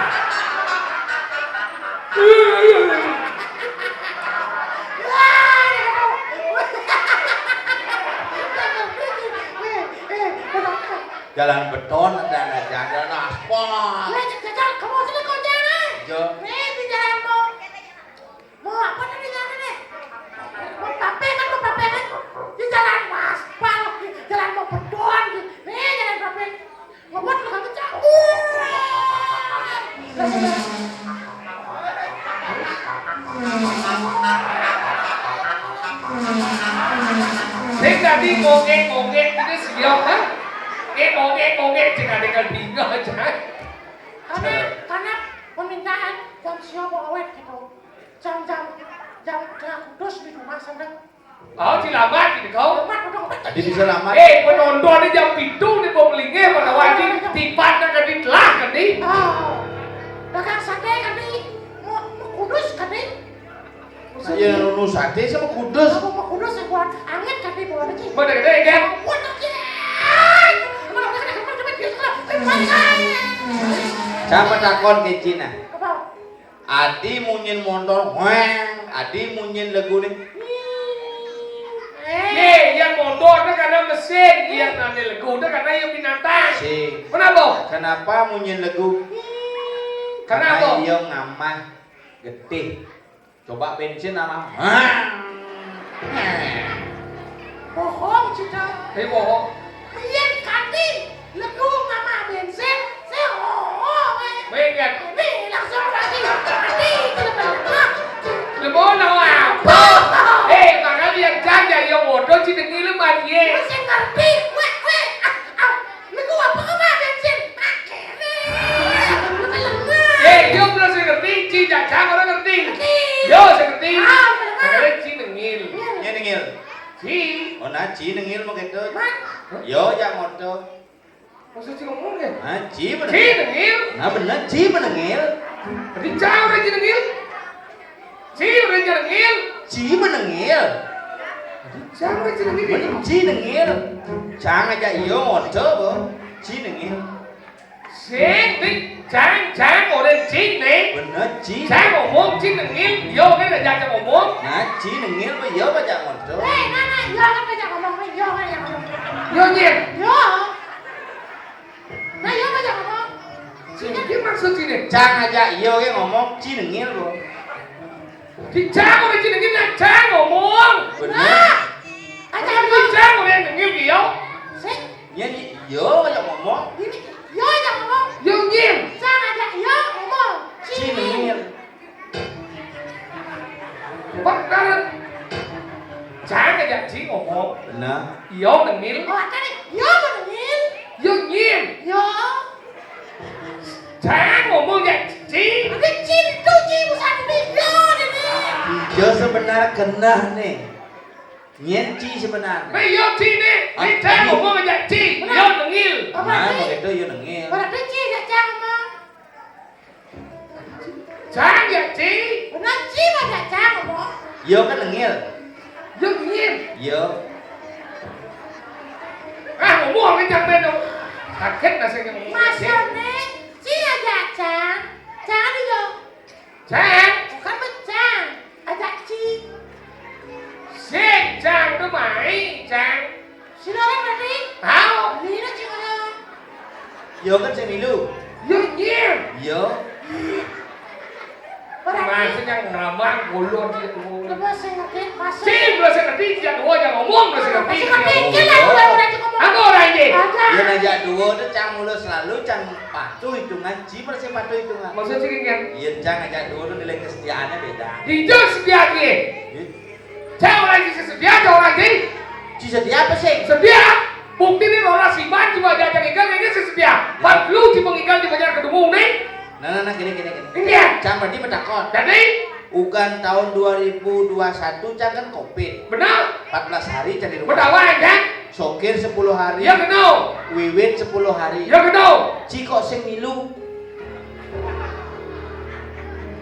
Jalan beton dan jalan aspal. Kamu sini kau jalan. Jo. Nih di jalan mau apa tadi jalan ini? Mau pape kan? Di jalan aspal, jalan mau beton. Nih jalan pape. Mau buat kamu jauh. Saya tadi ngongek itu siap kan? Ngongek cek adegan bingung aja. Karena permintaan jam siapa awet gitu. Jam kudus di rumah sana. Oh, cilamat gitu kau. Tadi bisa lama. Penonton di jam pintu di Boblingnya pada wajib tipat dan kan ditelah kan nih. Oh, dagang sate kan nih. Mau kudus kan nih. Saya nunu sate sama kudus. Aku mau kudus yang buat angin kan nih buat aja. Mana gede kan? Buat aja. Mana udah kena kemana cepet gitu lah. Siapa takon ke Cina? Apa? Adi munyin motor, weng. Adi munyin lagu nih. Yang motornya karena mesin, yang nanti legunya karena yang binatang. Si. Kenapa? Kenapa munyin lagu? Kenapa? Karena dia ngamah gede. Coba bensin nama. Bohong cita. Bohong. Iya kati. Legu mama bensin. Saya bohong. Mengat. Nih langsung lagi. Kati. Lebo nào apa? Makanya yang jaga yang bodoh sih dengi lu mati. Masih ngerti. Weh. Legu apa mama bensin? Pakai nih. Yo belum saya ngerti. Ci jangan orang ngerti. Yo saya ngerti. Makanya ci dengil. Nya nengil. Ci. Oh nah ci nengil mau gitu. Yo jak motor. Maksud ci ngomong kan? Ci bener. Ci dengil. Nah bener ci menengil. Tadi jauh udah ci dengil. Ci udah ci dengil. Ci menengil. Jauh udah ci dengil. Bener ci nengil. Chang aja yo motor bo. Ci nengil. Sen đi Chang ngồi đây chị nè. Bener ci. Chang ngomong chị dengil. Yo cái là ra cho ngomong. Nah ci nengil bây giờ baca motor. Nana, yo kan baca ngomong. Yo kan yang ngomong. Yo nhiên. Yo. Nah, yo baca ngomong. Chị cái maksud chị này. Chang aja yo cái ngomong ci nengil bo. Thì Chang ngồi đây chị dengil là Chang ngomong. Bener. Aja Chang ngomong. Chang ngồi đây dengil gì không? Sih. Nya yo baca ngomong. Ini yo yang ngomong. Yo nhiên. Jangan aja yo ngomong. Ci nengil. Bắt ra. Chang aja chị ngomong. Bener. Yo dengil. Oh, tadi yo menengil. Yo nhiên. Yo. Chang ngomong vậy chị. Kecil tuh Ci bukan ini. Yo ini. Yo sebenarnya kena nih. Nyen Ci sebenarnya. Yo Ci nih. Ini saya ngomong aja Ci. Yo nengil. Nah, begitu ya nengil. Berarti Ci gak Cang ngomong. Cang ya Ci. Benar Ci mah gak Cang ngomong. Yo kan nengil. Yo nengil. Yo. Ngomong cái Cang bên đâu. Kaget lah saya ngomong. Maksudnya Ci aja Cang. Cang đi vô. Cang. Bukan Cang. Ajak Ci. Sen Cang đó mày. Cang. Silakan tadi. Hảo. Ini na Ci ngomong. Yo kan saya milu. Yo nengil. Yo. Mà Berarti saya yang ngeramang golon dia tu. coba saya ngerti masuk. Ci belum saya ngerti dia dua yang ngomong belum saya ngerti. Masih ngerti kira udah Ci ngomong. Aku orang ini. Ada. Yo najak dua tu Cang mulu selalu Cang patuh hitungan. Ci bersih patuh hitungan. Maksud sih kan. Iya Cang ngajak dua tu nilai kesetiaannya beda. Di jauh sedia dia. Saya orang ini sedia, saya orang ini Ci setia apa sih? sedia. Bukti ini orang siman cuma diajak ikan ini sedia. Pak lu cuma ikan di banyak kedumung nih. Nah, gini. Iya. Cang berarti mentakon. Jadi Ugan tahun 2021 Cang kan COVID. benar. 14 hari Cang di rumah. Berdawan kan? Sokir 10 hari. Ya kenal. Wiwit 10 hari. Ya kenal. Ci kok sing milu?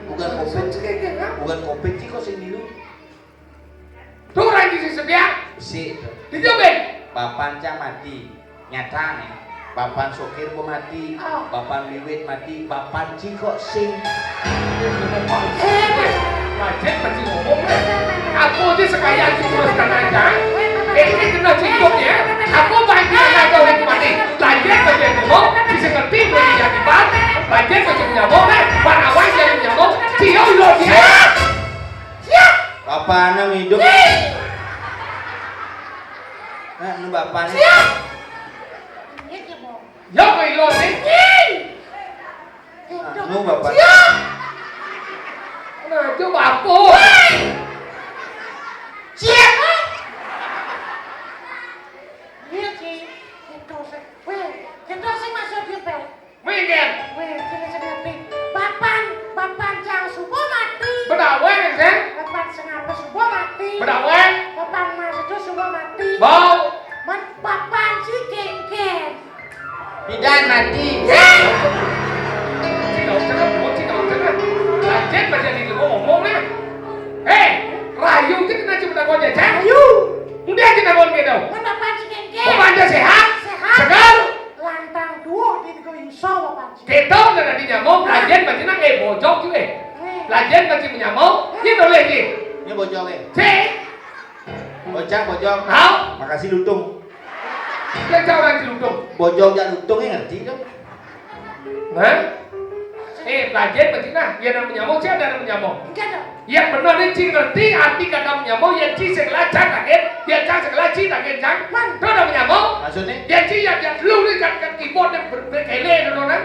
Ugan COVID. Ugan COVID Ci kok sing milu? Tuh orang ini sedia. Si Dijobek. Bapan Cang mati. Nyata nih. Bapan Sokir pun mati. Bapan Wiwit mati. Bapan Ci kok sing Macet masih ngomong. Aku aja sekalian teruskan aja. Ini kena cincuk ya. Aku banyak aja orang mati. Lanjut saja ngomong. Bisa ngerti boleh jadi bang. Lanjut saja nyamuk. Parawan jadi nyamuk. Cio lo dia. Siap. Bapaknya hidup. Nah, nu bapaknya. Siap. Ini mau. Yo koi lo nih. Nu bapak. Siap. Nah, coba apa? Siap. Iya Ci. Itu sih. Itu sih masuk di pel. Mungkin. Sini ngerti. Bapan Cang subuh mati. Berdawan kan? Bapan sengapa subuh mati. Berdawan. Bapan Mas itu subuh mati. Bau. Bapan si kengken. Bidan mati. Cik cakap. Lanjut baca di ngomong nih. Hei, rayu kita kena cuma takut aja. Ayo. Udah kita ngomong gitu. Bapan si kengken. Bapak aja sehat. Sehat. Segar. Lantang dua di kau insya Bapan si. Kita udah tadi nyamuk. Lanjut baca nang bojok juga. Lanjut baca menyamuk. Ini boleh sih. Ini bojong ya. Cik. Bojong. Tahu? Makasih lutung. Kita orang celuduk. Bojong dan lutungnya ngerti dong. Hah? Lanjut baca nah. Dia ada menyamuk. Saya ada menyamuk. Enggak dong. Yang benar ini Ci ngerti arti kata menyamuk. Yang Ci sekelah Cang kaget. Dia Cang sekelah Ci kaget Cang. Itu ada menyamuk. Maksudnya? Yang Ci yang lu ni kan keyboard yang berkele dulu kan.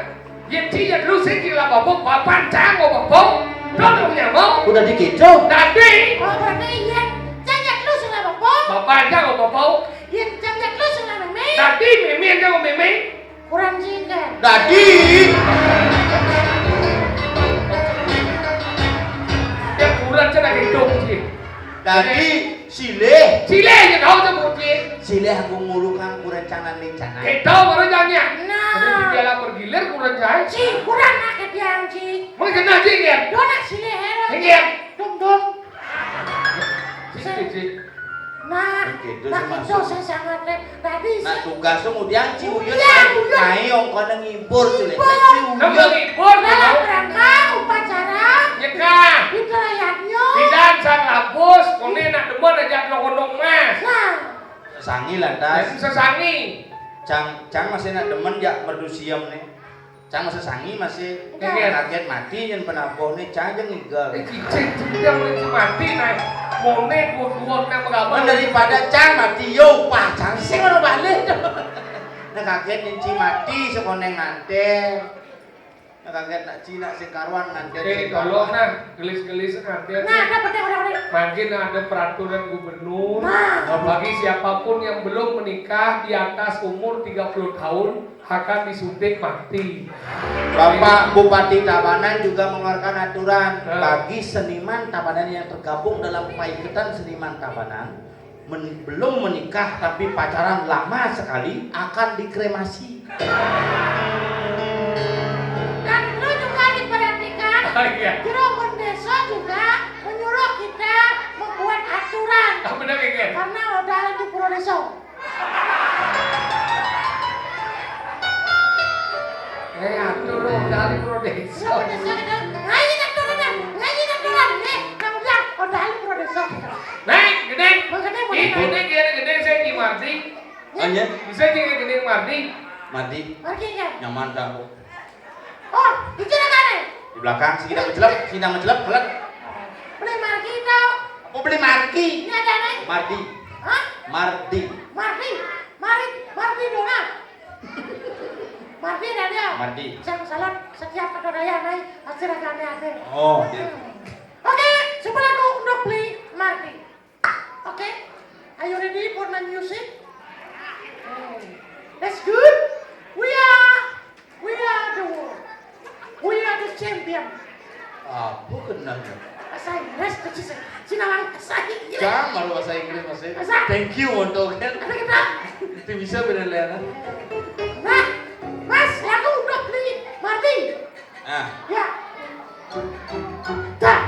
Yang Ci yang lu sih kira babok bapan Cang mau babok. Itu ada menyamuk. Udah dikecoh. Tadi Oh berarti iya. Jangan lu sudah bapak. bapan Cang mau babok. Iya jangan lu sudah meme. Tadi mimin Cang mau mimin. Kurang jinggan. Dadi. Yang kurang Cang lagi dong Ci. Dadi sile. Sile yang tahu tu Ci. Sile aku ngulukan kurencangan lencana. Kita baru janya. Nah. Ada gejala bergilir kurang Cang. Ci kurang nak kediang Ci. Mau kena Ci kan? Dona sini hero. Hingga. Dum. Ci. Nah, Begitu nah sih itu masuk. saya sangat tadi Nah tugas kemudian Ci Uyun Uyun. Ngayong kono ngibur Ci Ngibur. Ci Nama Uyun. libur dalam tahu. rangka upacara Nyekah. di rakyatnya. Bidan sang lapus, kemudian nak demen aja nongol mas. Nah, Sangi Dan lantas. sesangi. Cang masih nak demen ya merdu siam nih. Cang masih sangi masih kaget mati yang penabuh nih Cang aja ngigel. Cicing yang boleh mati naik. Monet buat yang bergambar. Daripada Cang mati yo wah Cang sing ora balik. Nah kaget nih Ci mati sekoneng nganten. Nah kaget nak Ci nak sing karuan nganten. Jadi kalau nah gelis-gelis nanti. nah ada benar. Makin ada peraturan gubernur Nah. bagi siapapun yang belum menikah di atas umur 30 tahun akan disuntik mati. Bapak Bupati Tabanan juga mengeluarkan aturan Nah. bagi seniman Tabanan yang tergabung dalam paiketan seniman Tabanan belum menikah tapi pacaran lama sekali akan dikremasi. Dan itu juga diperhatikan. Iya. Juragan desa juga menyuruh kita membuat aturan. Bener Kiki. Karena udah di Purworejo. Atur dari Prodeso. Juragan desa kita ngaji aturan. Nih, kamu bilang udah di Purworejo. Neng, gede. Makanya mau Ih, gede saya di Mardi. Anya Bisa juga gede Mardi. mati Pergi kan? nyaman kamu. Oh, itu kan? Di belakang sidang mencelap, kelet. Beli margi tau. Apa beli marki? Ini ada nih. Mardi. Hah? Mardi. Mardi dona. Mardi ada dia. Mardi. Sang salon setiap kedodaya naik hasil agak ada. Oh, dia. Oke, sebelah aku untuk beli Mardi. Oke, are you ready for the music? That's good. We are the world. We are the champion. Apa kenanya? Bahasa Inggris tuh sih. Sinawang bahasa Inggris. Jangan bahasa Inggris masih. Bahasa. Thank you untuk kan. Ada kita. Itu bisa bener Leana. Nah, Mas, aku udah beli Mardi. Ah, Ya. Dah.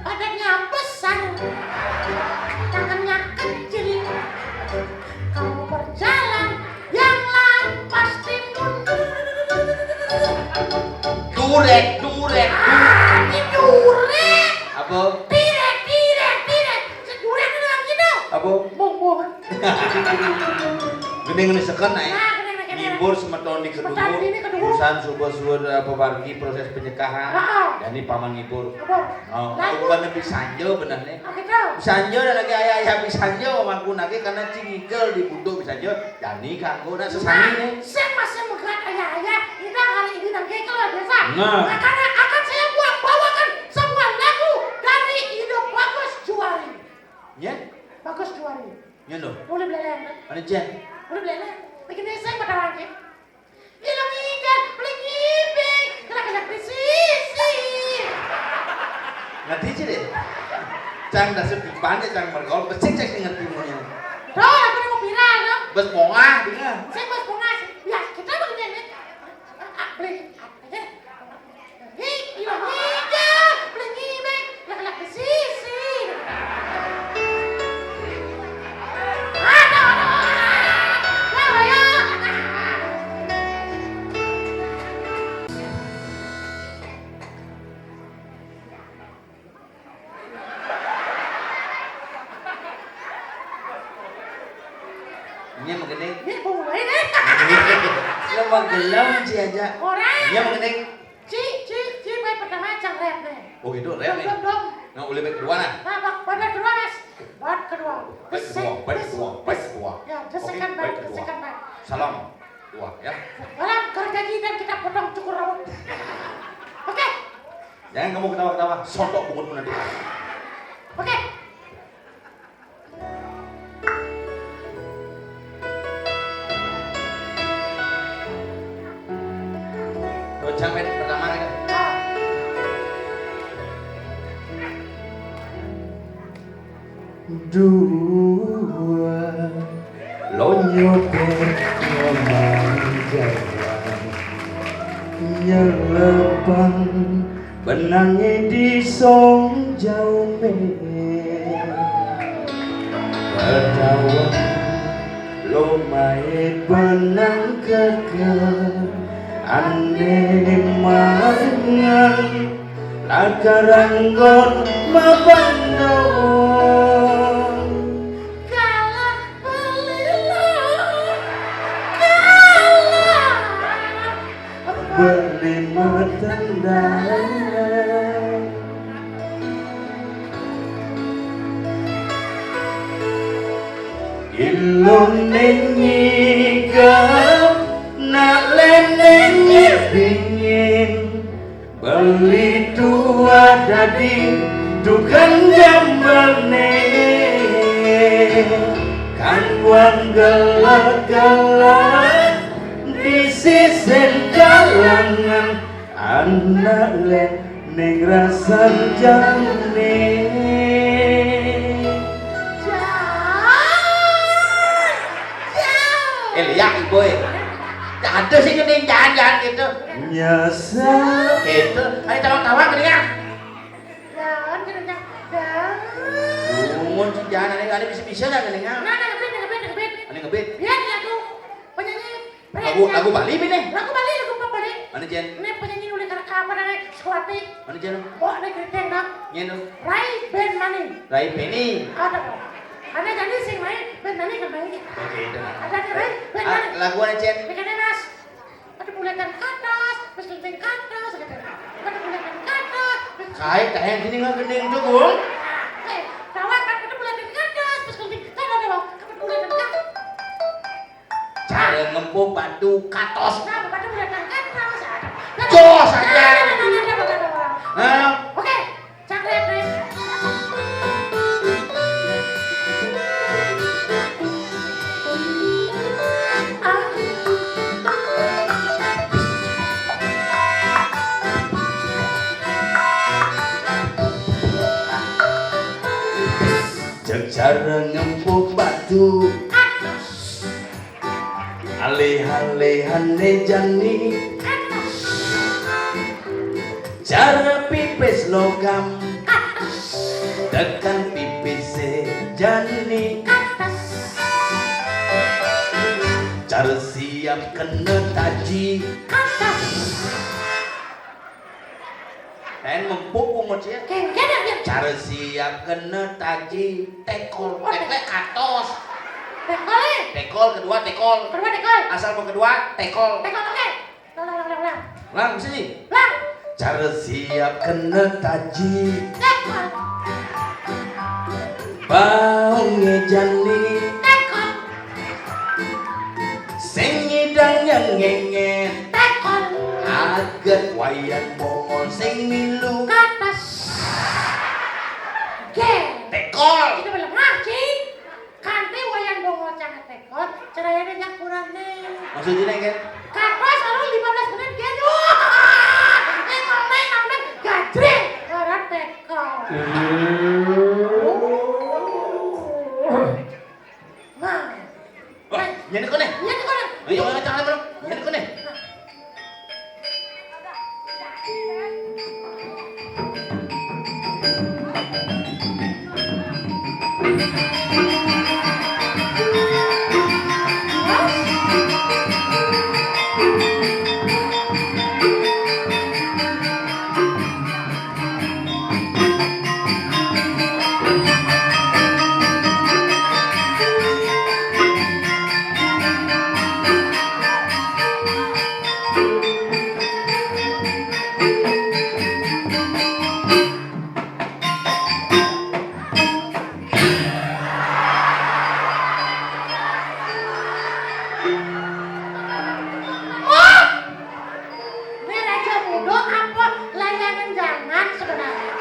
Badannya besar, tangannya kecil. Kalau berjalan, yang lain pasti mundur. durek. Ini durek. Apa? Tidak. Durek itu yang gitu. Apa? Bong. Gening sekan naik. Nah, kena. Ngibur semeton di kedubur. Semeton ini kedubur. Urusan subuh pebargi proses penyekahan. Heeh. Dan ini paman ngibur. Apa? Oh, Lagu. bukan lebih sanjo bener nih. Oke, tahu. Sanjo dan lagi ayah bisanjo mangku nake karena cingigel di budo bisanjo. Jadi kanggo dan sesami nih. Saya masih mengkat ayah-ayah. Kita hari ini nanti kalau biasa. Nah. Makanya akan saya bawakan sebuah lagu dari Hidup Bagus Juari. Ya, Bagus Juari. ya loh. Boleh belajar? Mana jen? Boleh belajar? Bikin saya pada lagi. Ilung ikan, beli kiping, kelak-kelak di sisi. Ngerti sih deh. Cang dasar pipane cang mergol, becek ngerti punya. Tuh, aku mau viral dong. Bes bongah dia. Saya bos pengas. Ya, kita begini nih. Beli. Ilung ikan, beli kiping, kelak-kelak di sisi. Ini mengenai. Ini mulai deh. Lo magelang sih aja. Orang. Ini mengenai. Ci, baik pertama cang rap nih. Oh gitu, rem nih. Dong. Nah, boleh baik kedua nah. Nah, baik kedua mas. Baik kedua. Baik kedua. Ya, the Oke, second baik baik, the kedua. second baik. Salam. Dua ya. Malam kerja dan kita potong cukur rambut. Oke, Jangan kamu ketawa-ketawa. Sontok bungut nanti. oke. Gocang men pertama kita. Dua lonyote memanjakan nyelebang benangnya di song jauh ketawa lomai benang keker aneh mangan lakaranggon mabandong Kalah belilah, kalah. berlima tendang ilun nyigap nak lenennya pingin beli dua dadi dukan jambelne kan buang gelak-gelak di sisi kalangan anak le ning rasa jane. Lihat ibu ada sih gini jangan gitu nyasa gitu ayo tawa-tawa kelingan Jangan kelingan ngomong sih jangan ada bisa-bisa lah kelingan Nah, ngebit ini ngebit Biar lagu penyanyi lagu Bali ini Lagu Bali mana Jen Ini penyanyi udah apa namanya Swati mana Jen Wah, ini keriting dong Jen Rai Ben Mani Rai Penny Ada jadi sing main Ben Mani kan main oke itu Ada Rai Ben Mani lagu mana Jen Bikinnya mas Ada bulatan ke atas Terus keriting ke atas Ada bulatan ke atas kait tayang sini nggak gending cukup Tawa kan ada bulatan ke atas Terus keriting ke atas Ada bulatan ke atas cara ngempuk batu katos Nah, ada bulatan ke atas jos aja Oke, cakret nih. cara ngempuk batu alih-alihane jani cara pipis logam tekan pipis jani cara siap kena taji dan mempuk umut ya cara siap kena taji tekol katos tekol kedua tekol asal kedua tekol Oke. lang bisa sih Lang. cara siap kena taji Tekol. baungnya jani Tekol. sing nyidang yang ngengen Tekol. aget wayang bongol sing milu Katas. Ge. tekol Itu belum ngaji. Kanti wayan dongo cangat tekol. Caranya dia kurang nih. maksudnya kan Kapas harus 15 menit dia. Neng gajring. Orang tekol. Nah. wah nyanyi kau nih Iya tuh kan. ayo jangan belum nyanyi kau nih Ini Raja Mudo apa layangan jangan sebenarnya?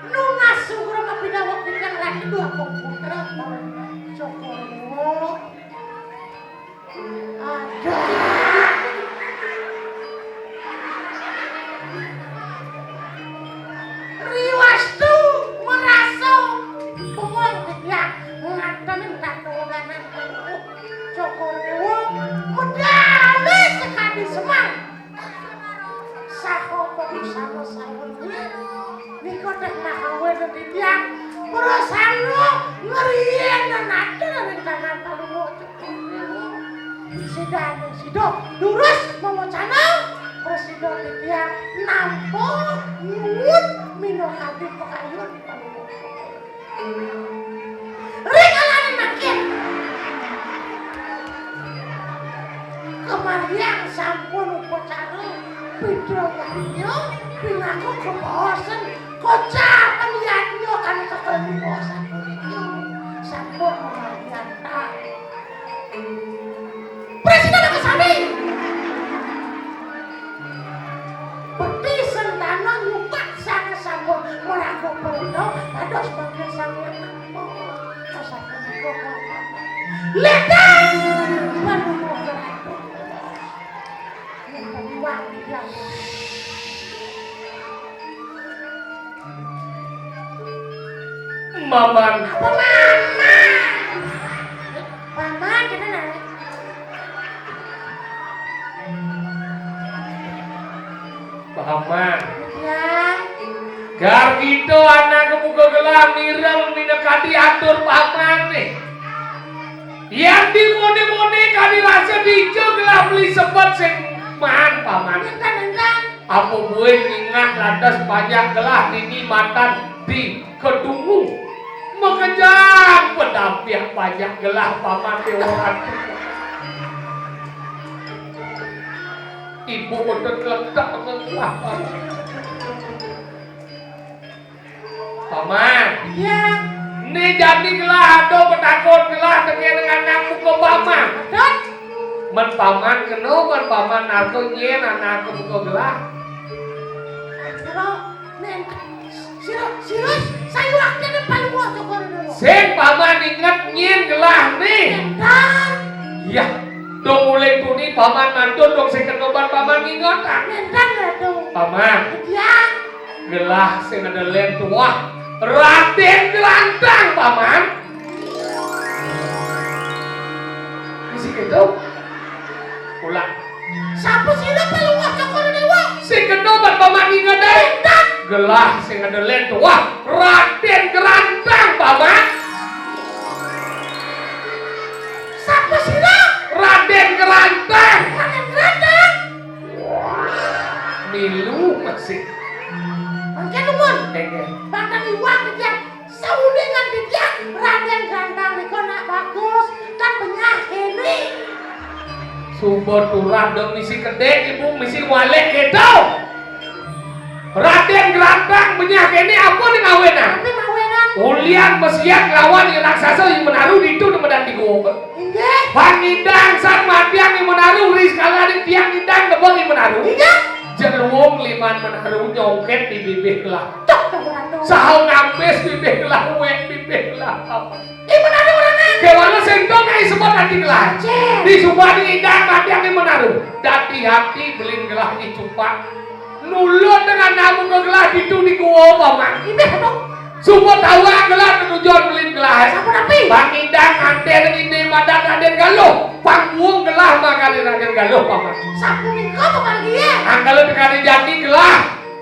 Nuna sugro kapidawak biglang lagi dua komputer Joko. Ada. Riwastu merasa bengong tidak ngatamin katoganan Jokowi medali sekali semang saho sama saya niko teh nakawe nanti dia perusahaan lo ngeriin dan ada dari tangan palu sido lurus mau canang Presido dia nampo nyuwun minum hati pekayun Rikalan makin kemarian sampun upacara Bidroyanyo pinaku kebosan kocapan yanyo kan kebosan sampun kemarian tak Presiden aku sami Beti sentana nyukat sangat sampun mulaku perdo kados bagian sangat sampun kok letang manunggu keratu wang yang Maman apa paman kita naik Paman ya gar gitu anak kebuka gelah mireng minekati atur paman nih yang dimone-mone kali rasa dijo gelah beli sebet sing man paman entan apa gue ingat lantas banyak gelah nini mantan di kedungu mengejar pedampiak banyak gelah paman dewan ibu udah letak ngelah paman ya ini jadi gelah ada petakut gelah dengan anakmu ke paman dan men paman kena men paman narko nyen anakku ke gelah Sirus, saya waktunya paling wah cokor dulu. sing paman inget nyen gelah nih Dan, iya dong mulai tuni paman mantun dong sing kenoban paman inget tak dan itu. paman Ya, gelah sing ada len tua Raden Gelantang paman isi gitu ulang siapa sih lo paling wah cokor dulu? sing kenoban paman inget deh gelah sing ada len tua Raden Gelantang paman Siapa sih lo? Raden Gelantang Raden. milu masih Mungkin lumun. kayaknya Bahkan iwak dia saudingan dia Raden gantang dikona bagus dan penyakit ini. sumber turah dong misi kedek ibu misi walek gitu Raden Gelantang penyakit ini apa nih ngawenan Tapi mawenan. ulian mesiak lawan yang raksasa yang menaruh di itu dan di gua Inggih. Pangidang sang matiang yang menaruh riskala di tiang idang kebon yang menaruh Inggih. jeluung liman menaruh nyongket di bibir lah Cok cok sahau ngambes bibir lah wek bibir lah Ibu nado orangnya. kewana sendong ay sempat nanti gelah Cek. di subani idang matiang yang menaruh dati hati belin gelah di cupak nulun dengan namun ke gelah di di gua paman Ibeh dong. semua tahu gelah menujuan belin gelah Sampun api. Pangidang anten ini madan Raden Galuh panggung gelah makali Raden Galuh paman Sampun niko pemanggi ya. angkala tekani jadi gelah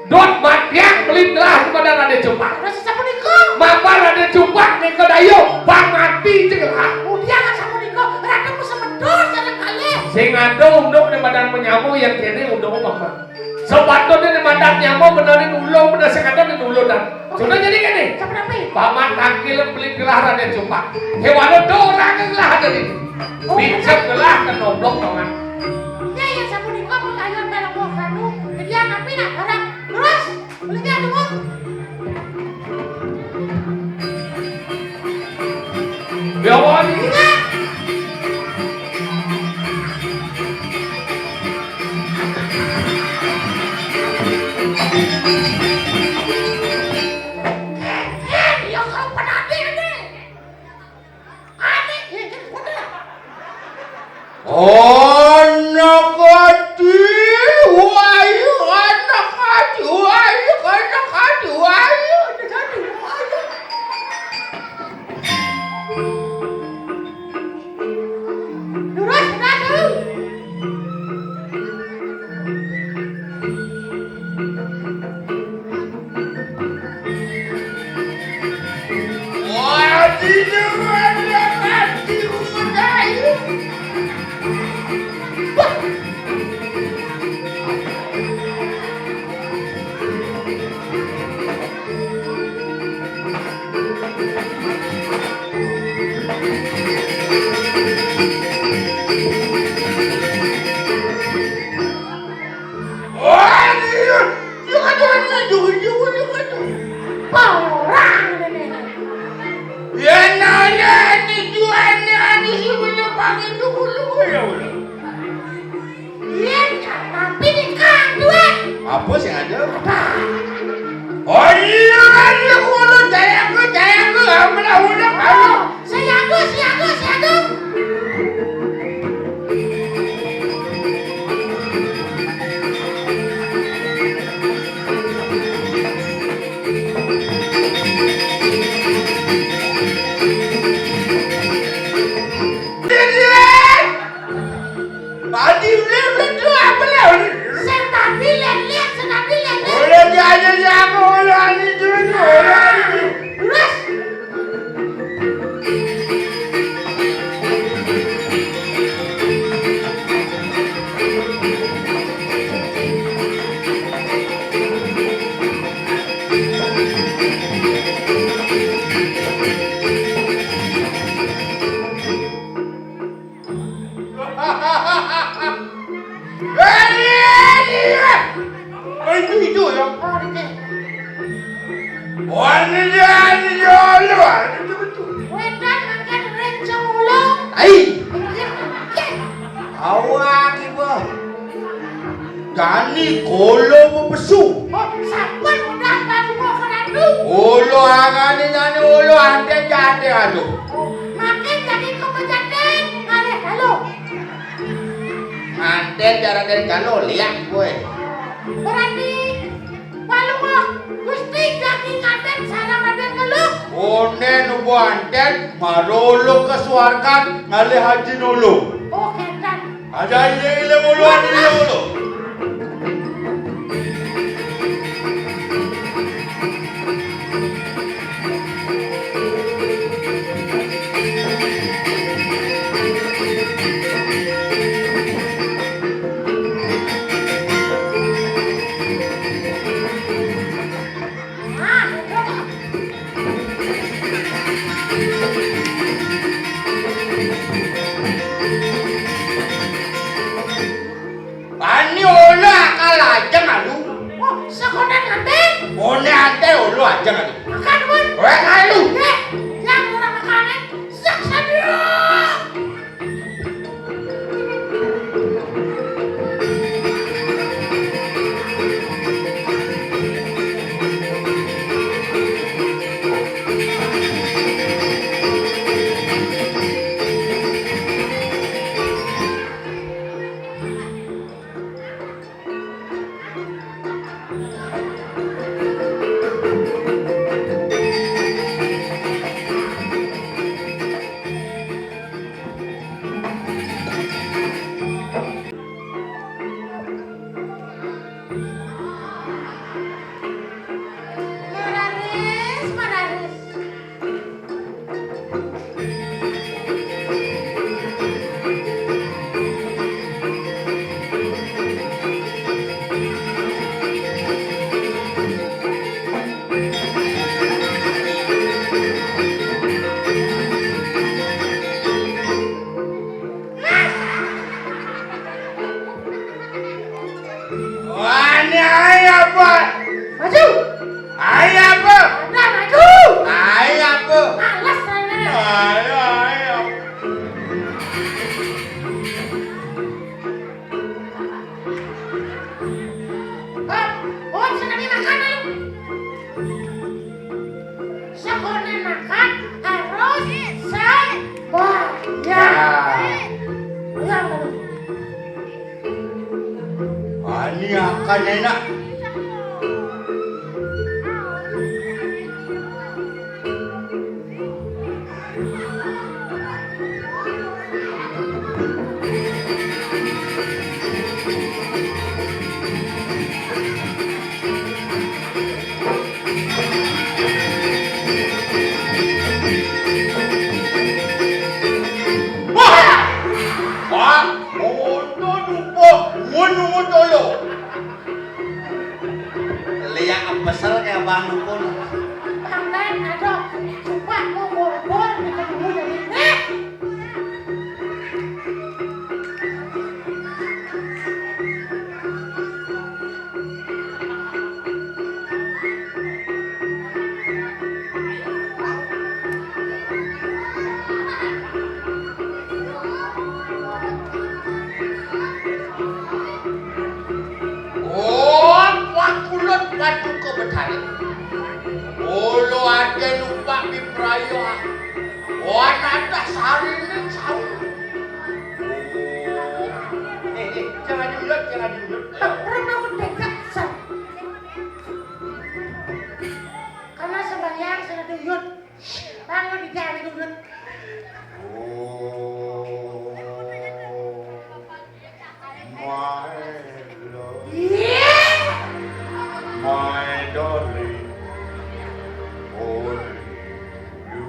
dot matiang belin gelah kepada Raden Cupak Terus sampun niko. mapa Raden Cupak nih kedayo pang mati cegelah Udah kan sampun niko. Raden ku semedor jalan kali. sing ado unduk di badan penyamu yang kene unduk paman sepatutnya di badan nyamu benerin ulo bener sing ada di ulo dan sudah jadi kene Sampun api. paman tangkil belin gelah Raden Cupak hewan itu orang gelah dari Bijak gelah ke nomblok paman Ya ya sampun niko pengayuan melok buah kanu. Jadi yang api nak barang. Terus. Belinya dulu. Biawan Ingat. Ya kalau penadi ini. Aneh. Ya jadi udah. Anak kecil, wayu, anak kecil, wayu, anak kecil, wayu. Jadi ayo. Terus sudah dulu. Waduh, anak kecil, wayu. Waduh, Orang ini. ya nanya tujuannya ada sebenarnya panggil dulu ya. Iya, tapi nikah dua. Apa sih ada? Apa? Oh, Gani kolo mo besu. Oh, sampun udah baru mau keradu. Ulo angani ngani ulo ante jate aduh. Makin jadi kepejaten. Ale, halo. Ante cara dari kalo lihat gue. Berarti walu mo gusti daging aden sarang aden ngeluk. One nubo ante marolo ke suarkan ngale haji nulu. Oh, kendan. Aja ile mulu ane ile mulu. Ah, itu. Ani ulo akal aja ngalu. Oh, sekolah aden. One ante ulo aja ngalu. Makan pun. Weh ngalu. Yang murah makanan. Sak saduk. Mararis, mararis. Ani ayah apa? Maju. Ayah apa? Ada maju. Ayah apa? Malas saya. Ayah. Oh, sekali makan ayo. Sekali makan harus sebanyak. Ulang dulu. Ani akan enak. Wah, moto dupo, wunu mutolo. Lihat apa sel kayak bang pun. Pantai ada. Coba mau bor-bor kita dulu dari. Oh, pakulot batu ke betari. Olo ada lupa di prayo. Oh, ada sehari ini sahur. Jangan diulut, jangan diulut. Karena aku dekat sah. Karena sembahyang sudah duyut. Bangun di jalan duyut. Oh, my love, Iya. my darling, only you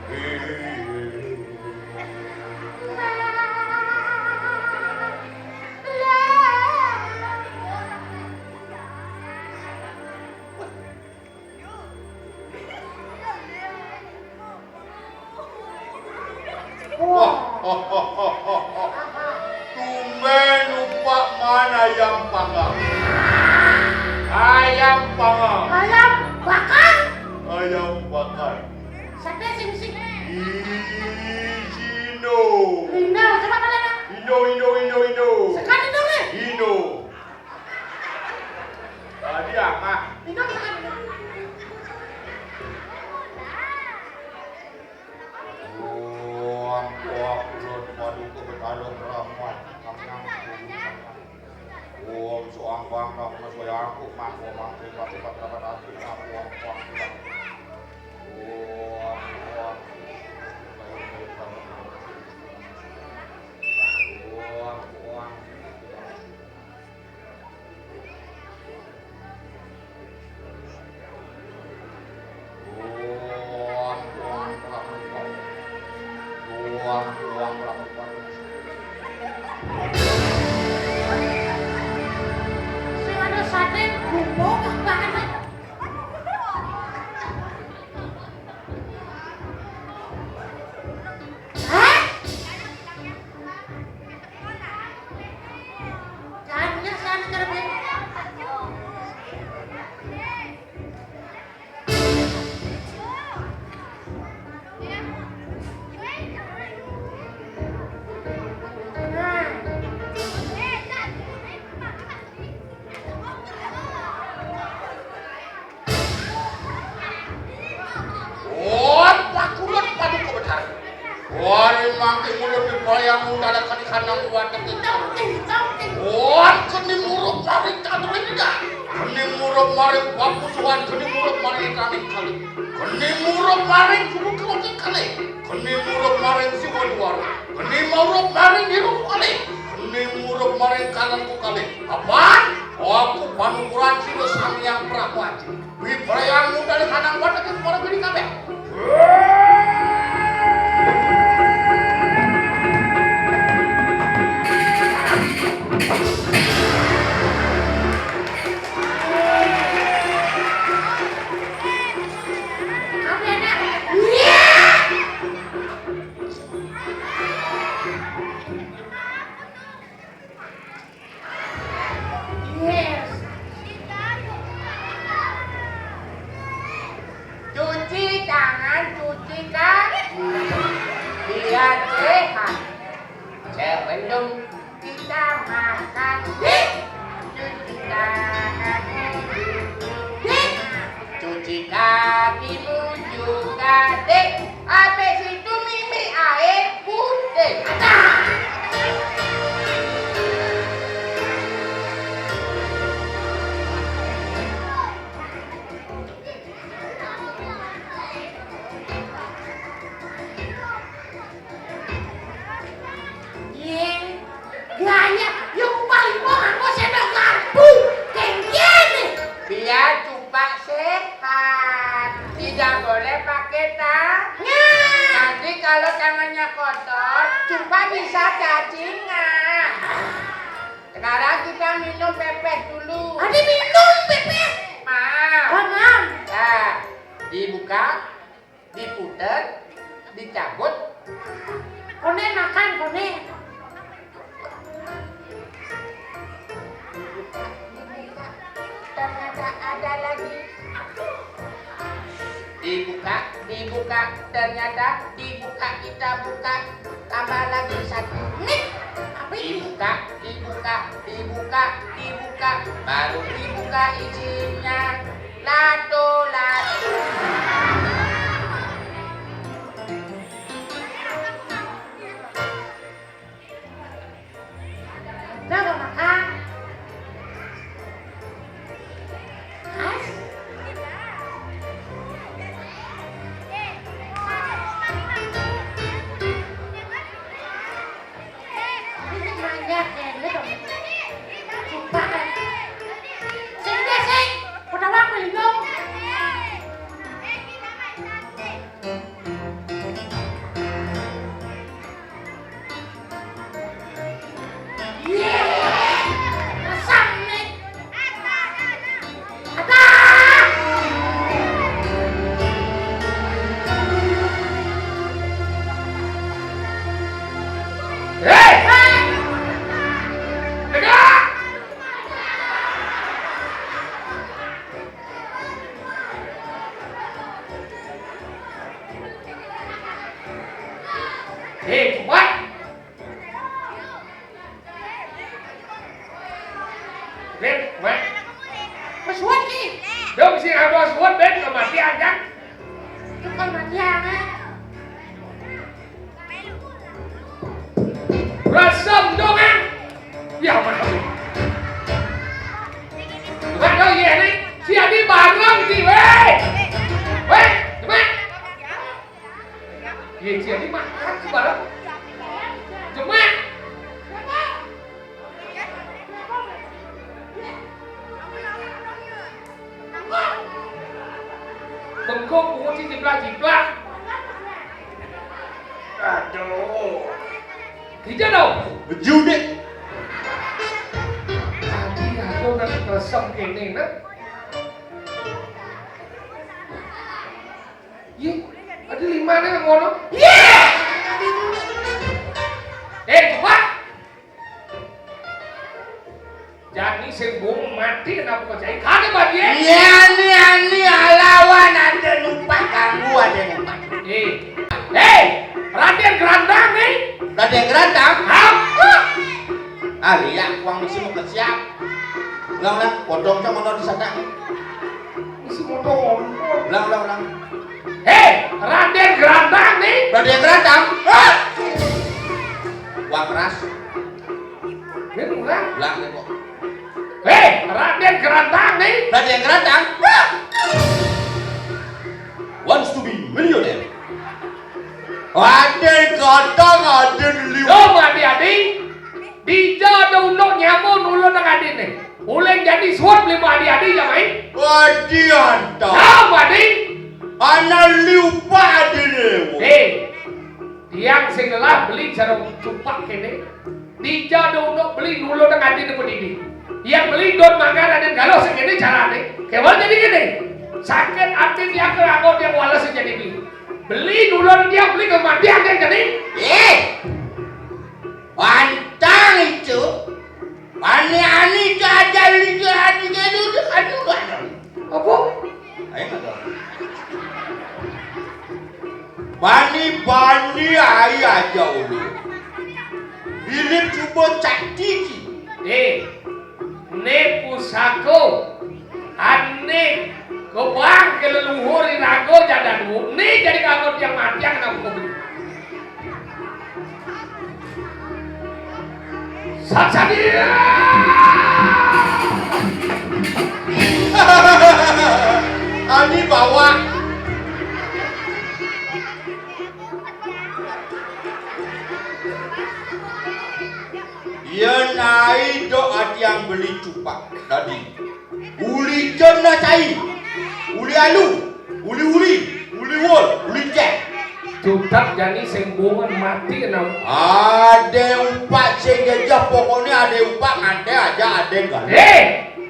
here. Tumben lupa mana ayam panggang. Ayam panggang. Ayam bakar. Ayam bakar. Sate sing-sing. Isino. Rina, coba kalian. Indo. Sekali dong nih. Indo. Sing ada sate bumbu banget. Hah? Jangan sana terbe. Wari mangke mulut dibayang undala kani kanang wadah Tong. Wan keni murup mari kadrinda. Keni murup mari wapusuan keni murup mari kami kali. Keni murup mari suku kali kali. Keni murup mari siwon war. Keni murup mari hirup kali. Keni murup mari kanan ku kali. Apaan? Aku panukuran silo sang yang prawaji. Wibayang undala kanang wadah keni para bini kabeh. Yes. Cuci tangan, cuci kaki, biar sehat. Sebelum kita makan, cuci tangan, cuci kakimu juga dek. Habis itu mimi air putih. Gaya yung paling mo ako sa nagarpo. Kengkene. Biar cuma sehat, tidak boleh pakai tangan. Nanti kalau tangannya kotor, cuma bisa cacingan. Sekarang kita minum pepes dulu. Ada minum Pepe. Mam. Mam. Nah, dibuka, diputer, dicabut. Kone makan kone. Ternyata ada lagi. Dibuka, ternyata dibuka, kita buka, tambah lagi satu. Dibuka, baru dibuka isinya. Lado. Coba makan. As. Ini banyak ya, ini dong. Sumpah kan. Sing. Udah waktu minum. Asam nih. Ada. Hei! Tegak! Hei, cepat! Ben, Ben. Pesuan ki. Dong si abah suat Ben kematian kan? Itu kan matiangan. Rasam dongan. Ya mana? bengkok pungut si jiplak. Aduh. Hijau dong. Beju deh. Tadi aku udah kesem ini nak. Ye, ada 5 nih yang ngono. Coba. Jadi sembung mati kenapa kau cari? Kada bagi? Ini alawan ada lupa ganggu ada lupa. Raden Gerandang nih. Raden Gerandang? Hah? Lihat uang misi mau siap. Ulang, potong sama nol di sana. Misi modal. Ulang. Raden Gerandang nih. Raden Gerandang? Uang keras. Ini ulang. Ulang deh kok. Raden Gerandang nih. Raden Gerandang? Wants to be millionaire. Raden Gerandang Raden Liu. Adik-adik. Dijado untuk nyamun ulun nang adik nih. Uleng jadi suap 5 adik-adik ya main. Adianta. Adik. Anak Liu Pak adik. Yang sing lelah beli sarung cupak kene. Dijado untuk beli ulun nang adik nih pedidi. Yang beli don makan dan galau sing kene carane. Kewal jadi gini. Sakit hati dia kerangkau dia walas jadi beli. Beli ulun dia beli kematian dia jadi. Pantang itu. Ani-ani jajal jadi aduh. Apa? Ayo enggak. Bani ai aja ulu. Ini coba cak tiki. Ne pusako. Ane kebang ke leluhur irago jadanu. Ne jadi kagok yang mati yang nak beli. Saksadia. Ani bawa. Ia naik doa yang beli cupak tadi. Uli jona cai. Uli alu. Uli wol. Uli jack. Tutak jadi sembungan mati kenapa? Ada umpak sing gajah pokoknya ada umpak ngante aja ada enggak.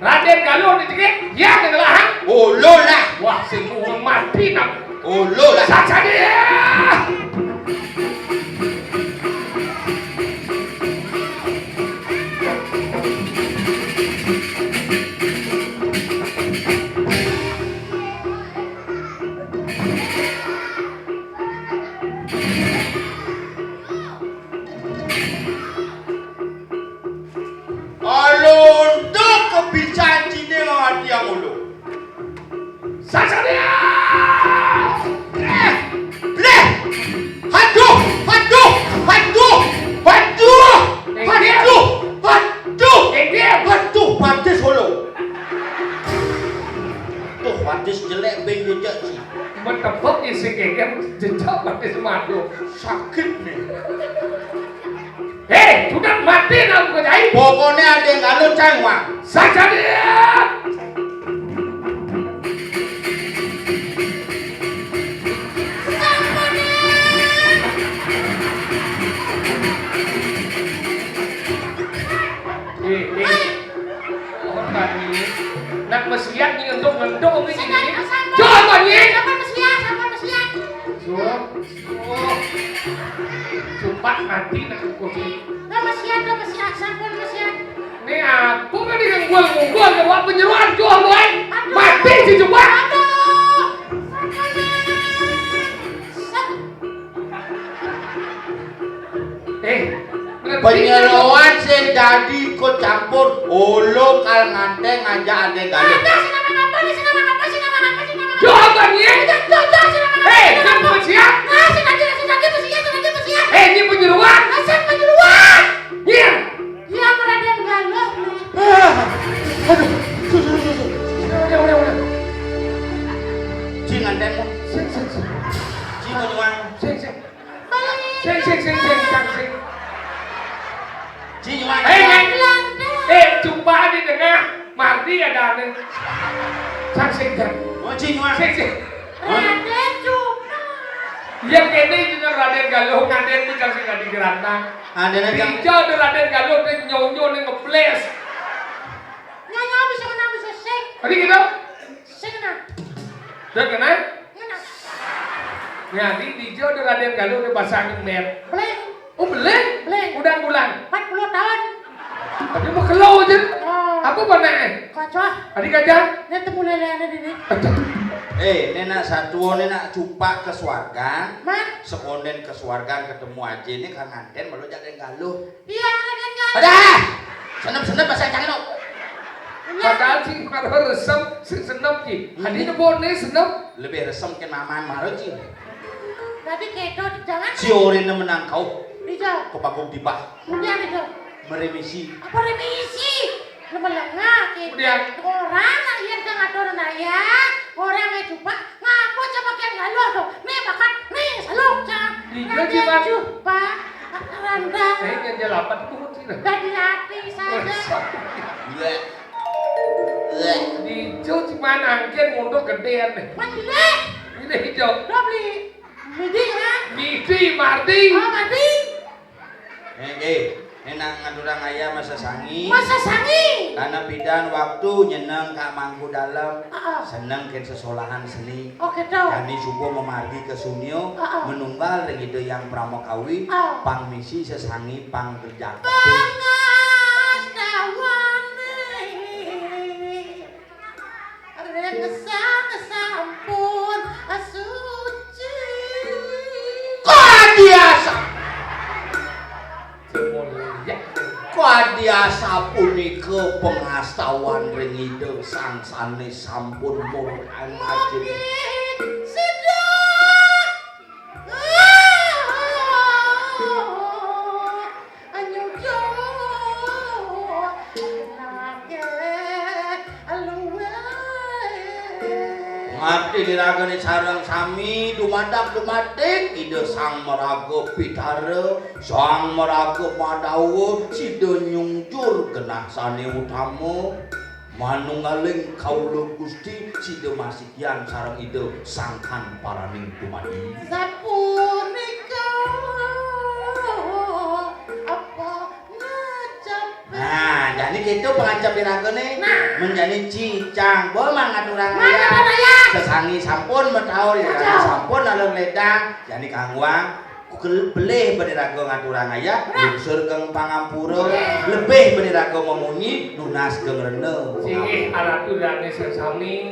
Raden Galuh dicekik, ya kegelahan. Olo lah. Wah, sembungan mati nak. Olo lah. Saksa dia. Alonto kebicaraan Cina dengan dia mulu. Saksa dia. Patis holo. Tuh patis jelek beng jejak sih. Mentepuk isi keken jejak mati semadu. Sakit nih. Sudah mati nak kejai. Pokoknya ada yang ngalu cangwang. Saksa dia. Nak mesiat ni untuk ngendong ni ini. Coba ni. Sampun mesiat. Cepat mati nak kunci. Dah mesiat, sampun mesiat. Ni aku kan ni gangguan lewat penyeruan jual boy. Mati si cepat. Penyeruan sing dadi ikut campur olo kal ngante ngajak ade galuh. Coba ni. Kamu mesiat. Ini penyeruan. Iya. Yang Raden Galuh. Aduh. Udah. Cing ngante mo. Cing mo juang. Sing. Cing juang. Jumpa di tengah. Mardi ada nih. Sing. Oh cing juang. Sing. Raden Cupna. Ya kene jeung Raden Galuh ngaden teh kasih ka digerakna. Adena jang Bija de Raden Galuh teh nyonyo ning ngebles. Nyanyi bisa kena bisa sing. Tadi gitu. Sing kena. Dah kena. Kena. Ya di Bija de Raden Galuh teh basah ngemet. Bleng. Oh beleng. Beleng. Udah bulan. 40 tahun. Tadi mau kelau aja. Oh. Aku mana? Kacau. Tadi kajang. Ini temu lele di sini. nena satu nena cupak ke swarga. Man. Sekonden ke swarga ketemu aja ini Kang Anten baru Raden Galuh. Iya, Raden Galuh. Ada. Senep-senep bahasa Cangin. Padahal sih kalau resem senep sih. Hadi nebone senep. Lebih resem ke namaan maro Ci. Tapi kedo jangan. Si Orine menang kau. Dijauh. Kepagung dibah. Kemudian dijauh. Meremisi. Apa remisi? Lemelengah gitu. Kemudian. Orang yang ngatur naya, orang yang coba ngapo coba kan Galuh tuh. Nih bakat, nih saluk cak. Liga gimana? Coba randang. Saya nggak lapan itu sih. Dan hati saja. Bleh. Bleh. Di hijau cuman angkin mundur gedean nih. Mandile. Ini hijau. Udah beli midi kan? Midi, Mardi. Oh madi. Enak ngadurang ayah masa sangi. Masa sangi. Karena bidan waktu nyeneng Kak Mangku dalam. Seneng ken sesolahan seni. Oh gitu. Kani subuh memargi ke Sunyo. Menunggal ide yang pramokawi. Pang misi sesangi pang kerja. Pengastawan kesampun suci. Kadiasa. Semuanya. Kadiasa punika pengastawan ring ide sang sanes sampun murkan ajeng. Ngabdi diragane sareng sami dumadak dumadik ide sang maraga pitara sang maraga madawa sida nyungjur genah sane utama manunggaling kaula Gusti sida masikyan sareng ide sangkan paraning dumadi Sapunika apa ngajap. nah jadi gitu pengacap diragane menjadi cicang bol mangaturang Mangaturang sesangi sampun metaur ya sampun alur ledang jadi kangwang kugel belih beniraga ngaturang aya lungsur keng pangampura lebih beniraga memunyi lunas keng rene Singih araturane sesami.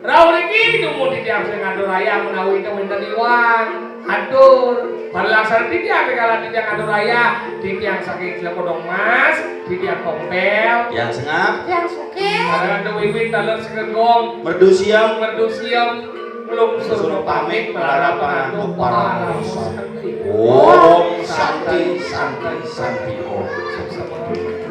Raul iki dumun di tiap sing ngatur raya menawi itu wonten iwang. Atur. Berlaksana di tiap kala di tiang ngatur raya, di tiang saking Cilodong Mas, di tiang Kompel, yang sengap Yang suke. ada wiwit talur segenggong, merdu siang merdu siam, lungsur pamit melarapan untuk para Om Santi Santi Santi Om.